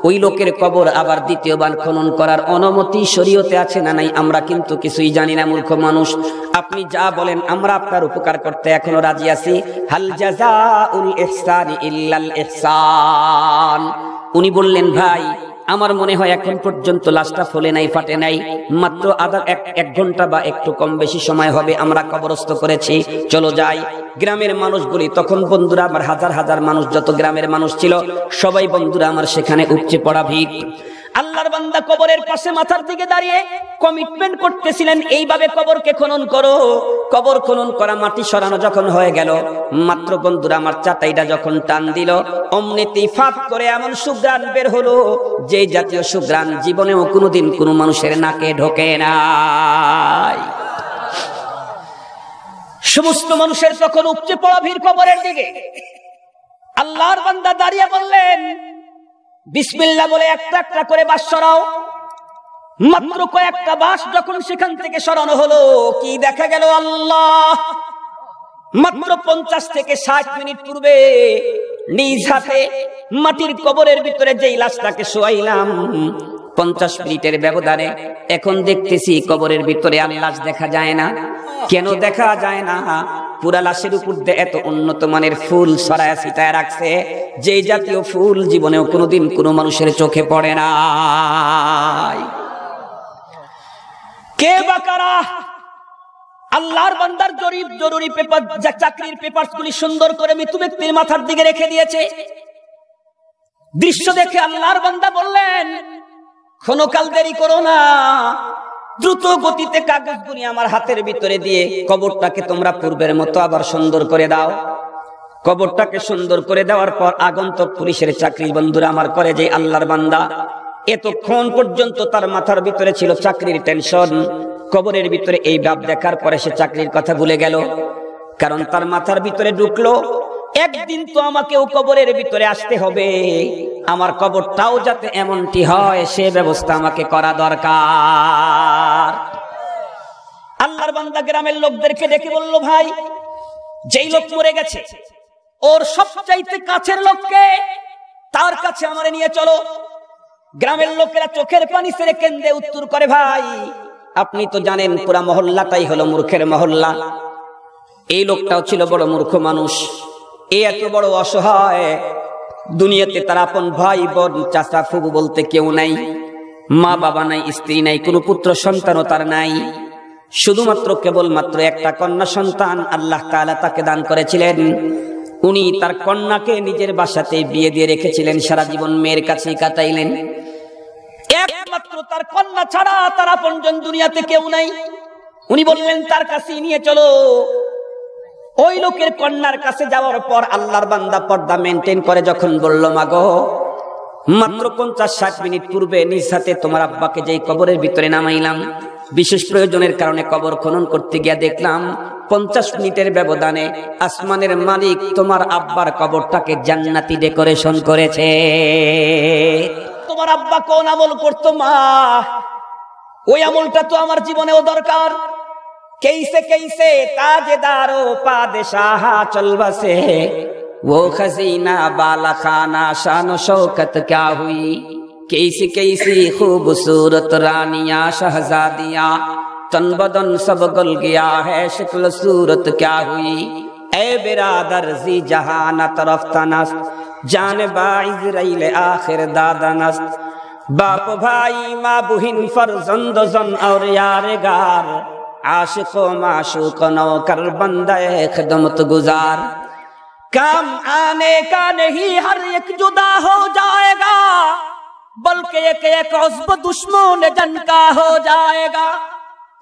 ওই লোকের কবর আবার দ্বিতীয়বার খনন করার অনুমতি শরীয়তে আছে না নাই আমরা কিন্তু কিছুই জানি না, মূর্খ মানুষ। আপনি যা বলেন আমরা আপনার উপকার করতে এখনো রাজি আছি। হাল জাযাউল ইহসানি ইল্লাল ইহসান। উনি বললেন, ভাই আমার মনে হয় এখন পর্যন্ত লাশটা ফলে নাই, ফাটে নাই, মাত্র এক ঘন্টা বা একটু কম বেশি সময় হবে আমরা কবরস্থ করেছি, চলো যাই। গ্রামের মানুষগুলি তখন বন্ধুরা আমার হাজার হাজার মানুষ, যত গ্রামের মানুষ ছিল সবাই বন্ধুরা আমার সেখানে উপচে পড়া ভিড়। আল্লাহর বান্দা কবরের পাশে মাথার দিকে দাঁড়িয়ে কমিটমেন্ট করতেছিলেন, এইভাবে কবরকে খনন করো। কবর খনন করা, মাটি সরানো যখন হয়ে গেল, মাত্র বন্ধুরা আমার চাটাইটা যখন টান দিল, অমনিতে ফাঁক করে এমন সুঘ্রাণ বের হলো, যে জাতীয় সুঘ্রাণ জীবনেও কোনোদিন কোনো মানুষের নাকে ঢোকে নাই। সমস্ত মানুষের তখন উপচে পড়া ভিড় কবরের দিকে। আল্লাহর বান্দা দাঁড়িয়ে বললেন, বিসমিল্লাহ বলে একটা একটা করে বাঁশ সরাও। মাত্র কয়েকটা বাঁশ যখন সেখান থেকে সরানো হলো, কি দেখা গেল? আল্লাহ মাত্র 50 থেকে 60 মিনিট পূর্বে নিজ হাতে মাটির কবরের ভিতরে যেই লাশটাকে শোয়াইলাম, 50 মিনিটের ব্যবধানে এখন দেখতেছি কবরের ভিতরে আর লাশ দেখা যায় না। কেন দেখা যায় না? পুরা লাশের উপর দিয়ে এত উন্নত মানের ফুল ছড়ায় ছিটায় রাখছে, যে জাতীয় ফুল জীবনেও কোনোদিন কোনো মানুষের চোখে পড়ে না। কে বা কারা আল্লাহর বান্দার জরুরি পেপার, চাকরির পেপারগুলি সুন্দর করে মৃত্যু ব্যক্তির মাথার দিকে রেখে দিয়েছে। দৃশ্য দেখে আল্লাহর বান্দা বললেন, ক্ষণকাল দেরি করো না, দ্রুত গতিতে কাগজগুলি আমার হাতের ভিতরে দিয়ে কবরটাকে তোমরা পূর্বের মতো আবার সুন্দর করে দাও। কবরটাকে সুন্দর করে দেওয়ার পর আগন্তুক পুলিশের চাকরি বন্ধুরা আমার করে যে আল্লাহর বান্দা এতক্ষণ পর্যন্ত তার মাথার ভিতরে ছিল চাকরির টেনশন, কবরের ভিতরে এই ভাব দেখার পরে সে চাকরির কথা ভুলে গেল। কারণ তার মাথার ভিতরে ঢুকলো, একদিন তো আমাকেও কবরের ভিতরে আসতে হবে, আমার কবরটাও যাতে এমনটি হয় সে ব্যবস্থা আমাকে করা দরকার। আল্লাহর বান্দা গ্রামের লোকদেরকে ডেকে বলল, ভাই যেই লোক মরে গেছে ওর সবচাইতে কাছের লোককে, তার কাছে আমারে নিয়ে চলো। গ্রামের লোকেরা চোখের পানি ছেড়ে কেন্দে উত্তর করে, ভাই আপনি তো জানেন পুরা মহল্লাটাই হলো মূর্খের মহল্লা। এই লোকটাও ছিল বড় মূর্খ মানুষ, এ এত বড় অসহায়, দুনিয়াতে তার আপন ভাই বোন চাচা ফুবু বলতে কেউ নাই, মা বাবা নাই, স্ত্রী নাই, কোনো পুত্র সন্তানও তার নাই, শুধুমাত্র কেবলমাত্র একটা কন্যা সন্তান আল্লাহ তাআলা তাকে দান করেছিলেন। উনি তার কন্যাকে নিজের বাসাতে বিয়ে দিয়ে রেখেছিলেন, সারা জীবন মেয়ের কাছেই কাটাইলেন। একমাত্র তার কন্যা ছাড়া তার আপনজন দুনিয়াতে কেউ নাই। উনি বললেন তার কাছে নিয়ে চলো। ওই লোকের কন্যার কাছে যাওয়ার পর আল্লাহর বান্দা পর্দা মেনটেন করে যখন বলল, মাগো মাত্র 50-60 মিনিট পূর্বে নিজ হাতে তোমার আব্বাকে যেই কবরের ভিতরে নামাইলাম, বিশেষ প্রয়োজনের কারণে কবর খনন করতে গিয়ে দেখলাম 50 মিনিটের ব্যবধানে আসমানের মালিক তোমার আব্বার কবরটাকে জান্নাতি ডেকোরেশন করেছে। তোমার আব্বা কোন আমল করতো মা, ওই আমলটা তো আমার জীবনেও দরকার। कैसे कैसे ताजदारो पादशाह चल बसे, वो खजीना बाला खाना शान शौकत क्या हुई, कैसी कैसी खूबसूरत रानियां शहजादियां, तन बदन सब गल गया है शक्ल सूरत क्या हुई। ए बिरादर जी जहान तरफ तनस्त, जान बाइज़राइल आखिर दादनस्त, बाप भाई माँ बुहिन फर्जंद जन और यारगार, आशिको माशूक नौकर बंदे खिदमत गुजार, काम आने का नहीं हर एक जुदा हो जाएगा, बल्कि एक एक उस्ब दुश्मन जन का हो जाएगा,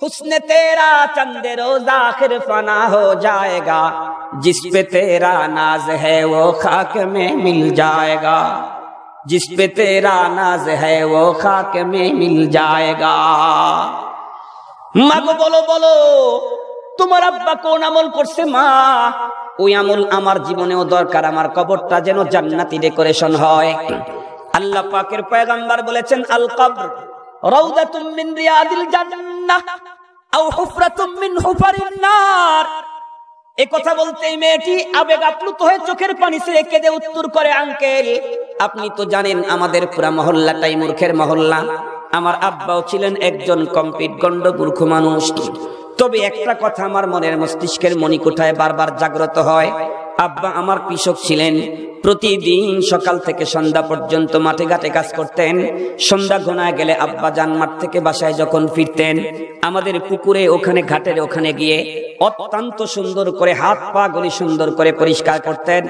हुस्न तेरा चंद रोज आखिर फना हो जाएगा, जिस पे तेरा नाज है वो खाक में मिल जाएगा, जिस पे तेरा नाज है वो खाक में मिल जाएगा। মাগো বলো বলো তোমার আব্বা কোন আমল করছে মা, ওই আমল আমার জীবনেও দরকার, আমার কবরটা যেন জান্নাতি ডেকোরেশন হয়। আল্লাহ পাকের পয়গম্বর বলেছেন, আল কবর রাউদাতুম মিন রিয়াদিল জান্নাহ আও হুফরাতুম মিন হুফারিন নার। এই কথা বলতেই মেয়েটি আবেগ আপ্লুত হয়ে চোখের পানি ছেড়ে কেঁদে উত্তর করে, আঙ্কেল আপনি তো জানেন আমাদের পুরা মহল্লাটাই মূর্খের মহল্লা, আমার আব্বাও ছিলেন একজন কমপ্লিট গন্ড মূর্খ মানুষ। তবে একটা কথা আমার মনের মস্তিষ্কের মণিকোঠায় বারবার জাগ্রত হয়, আব্বা আমার কৃষক ছিলেন, প্রতিদিন সকাল থেকে সন্ধ্যা পর্যন্ত মাঠে ঘাটে কাজ করতেন। সন্ধ্যা ঘনায় গেলে আব্বা যান মাঠ থেকে বাসায় যখন ফিরতেন, আমাদের পুকুরে ওখানে ঘাটের ওখানে গিয়ে অত্যন্ত সুন্দর করে হাত পা গুলি সুন্দর করে পরিষ্কার করতেন।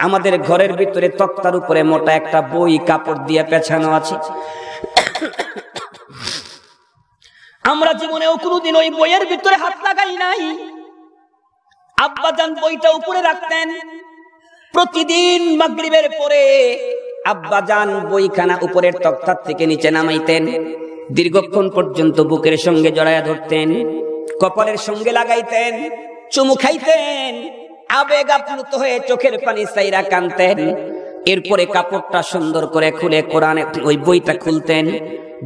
আমাদের ঘরের ভিতরে তক্তার উপরে মোটা একটা বই কাপড় দিয়ে পেছানো আছে, আমরা জীবনেও কোনোদিন ওই বইয়ের ভিতরে হাত লাগাই নাই। আব্বাজান বইটা উপরে রাখতেন, প্রতিদিন মাগরিবের পরে আব্বাজান বইখানা উপরের তক্তার থেকে নিচে নামাইতেন, দীর্ঘক্ষণ পর্যন্ত বুকের সঙ্গে জড়ায়া ধরতেন, কপালের সঙ্গে লাগাইতেন, চুমু খাইতেন, আবেগ আপ্লুত হয়ে চোখের পানি চাইরা কাঁদতেন। এরপরে কাপড়টা সুন্দর করে খুলে কোরআনে ওই বইটা খুলতেন,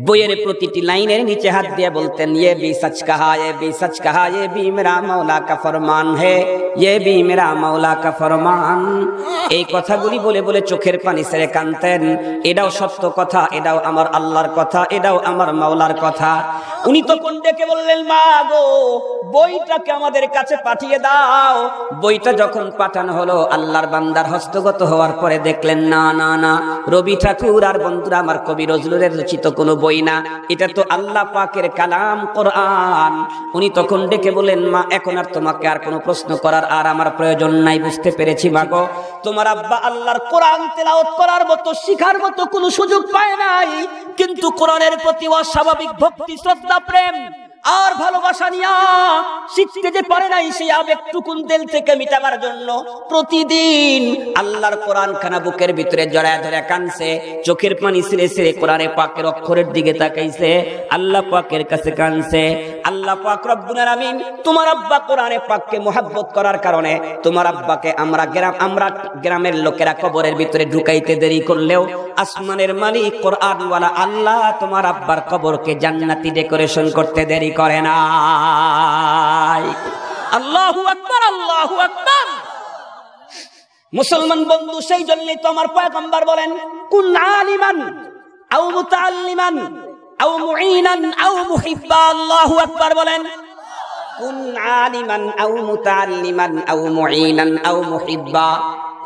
বইয়ের প্রতিটি লাইনের নিচে হাত দিয়ে বলতেন, ये भी सच कहा, ये भी सच कहा, ये भी मेरा मौला का फरमान है, ये भी मेरा मौला का फरमान। এই কথাগুলি বলে বলে চোখের পানি ছেড়ে কাঁদতেন। এটাও সত্য কথা, এটাও আমার আল্লাহর কথা, এটাও আমার মাওলার কথা। উনি তখন ডেকে বললেন, মা গো, বইটাকে আমাদের কাছে পাঠিয়ে দাও। বইটা যখন পাঠানো হলো, আল্লাহর বান্দার হস্তগত হওয়ার পরে দেখলেন, না না না, রবি ঠাকুর আর বন্ধুরা আমার কবি নজরুলের রচিত কোনো বই না, এটা তো আল্লাহ পাকের কালাম কোরআন। উনি তখন ডেকে বলেন, মা এখন আর তোমাকে আর কোনো প্রশ্ন করার আর আমার প্রয়োজন নাই, বুঝতে পেরেছি মা গো। তোমার আব্বা আল্লাহর কোরআন তেলাওয়াত করার মতো, শিখার মতো কোনো সুযোগ পায় নাই, কিন্তু কোরআনের প্রতি অস্বাভাবিক ভক্তি, শ্রদ্ধা, প্রেম আর ভালোবাসা নিয়া শিখতে যে পারে নাই, সেই আবেগটুকুন দিল থেকে মিটাবার জন্য প্রতিদিন আল্লাহর কোরআন খানা বুকের ভিতরে জড়ায় ধরে কানছে, চোখের পানি ছিঁড়ে ছিঁড়ে কোরআনে পাকের অক্ষরের দিকে তাকাইছে, আল্লাহ পাকের কাছে কানছে। আল্লাহ পাক রব্বুল আলামিন তোমার আব্বা কোরআনে পাককে মহব্বত করার কারণে তোমার আব্বাকে আমরা গ্রামের লোকেরা কবরের ভিতরে ঢুকাইতে দেরি করলেও আসমানের মালিক কোরআনওয়ালা আল্লাহ তোমার আব্বার কবরকে জান্নাতি ডেকোরেশন করতে দেরি করে নাই। আল্লাহু আকবার, আল্লাহু আকবার। মুসলমান বন্ধু, সেই জন্যই তো আমার পয়গম্বর বলেন, কুন আলিমান আও মুতাআল্লিমান আও মুঈনান আও মুহিব্বা। আল্লাহু আকবার বলেন, কুন আলিমান আও মুতাআল্লিমান আও মুঈনান আও মুহিব্বা।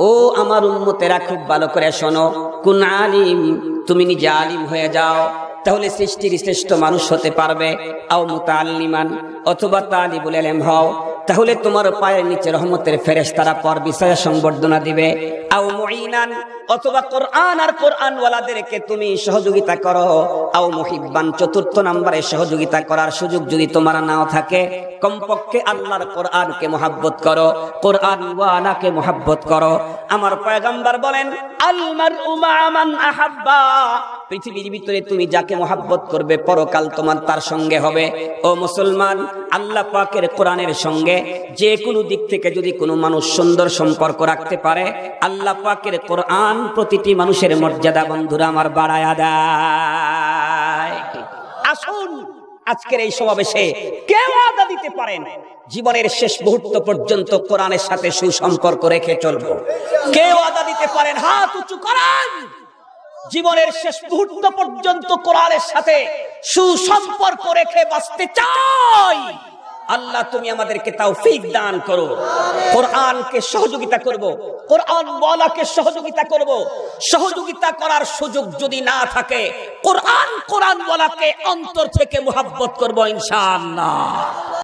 ও আমার উম্মতেরা, খুব ভালো করে শোনো, কুন আলিম, তুমি নিজে আলিম হয়ে যাও, তাহলে সৃষ্টির শ্রেষ্ঠ মানুষ হতে পারবে। আও মুতাআল্লিমান, অথবা তালিবুল ইলম হও, তাহলে তোমার পায়ের নিচে রহমতের ফেরেশতারা পর বিষয়ে সংবর্ধনা দিবে। আও মুঈনান, অথবা কোরআন আর কোরআনওয়ালাদেরকে তুমি সহযোগিতা করো। আও মুহিব্বান, চতুর্থ নম্বরে সহযোগিতা করার সুযোগ যদি তোমার নাও থাকে, কমপক্ষে আল্লাহর কোরআনকে মহব্বত করো, কোরআনওয়ালাকে মহব্বত করো। আমার পয়গম্বর বলেন, আল মারউ মা মান আহাব্বা, পৃথিবীর ভিতরে তুমি যাকে মহব্বত করবে, পরকাল তোমার তার সঙ্গে হবে। ও মুসলমান, আল্লাহ পাকের কোরআনের সঙ্গে যে কোনো দিক থেকে যদি কোনো মানুষ সুন্দর সম্পর্ক রাখতে পারে, আল্লাহ পাকের কোরআন প্রতিটি মানুষের মর্যাদা বন্ধুরা আমার বাড়ায়া দেয়। আসুন আজকের এই সমাবেশে কেউ ওয়াদা দিতে পারেন জীবনের শেষ মুহূর্ত পর্যন্ত কোরআনের সাথে সুসম্পর্ক রেখে চলবো? কেউ ওয়াদা দিতে পারেন? হাত উঁচু করেন। জীবনের শেষ মুহূর্ত পর্যন্ত কোরআনের সাথে সুসম্পর্ক রেখে বাঁচতে চাই। আল্লাহ তুমি আমাদেরকে তৌফিক দান করো। কোরআনকে সহযোগিতা করব, কোরআন ওয়ালাকে সহযোগিতা করব। সহযোগিতা করার সুযোগ যদি না থাকে, কোরআন ওয়ালাকে অন্তর থেকে মুহাব্বত করব ইনশাআল্লাহ।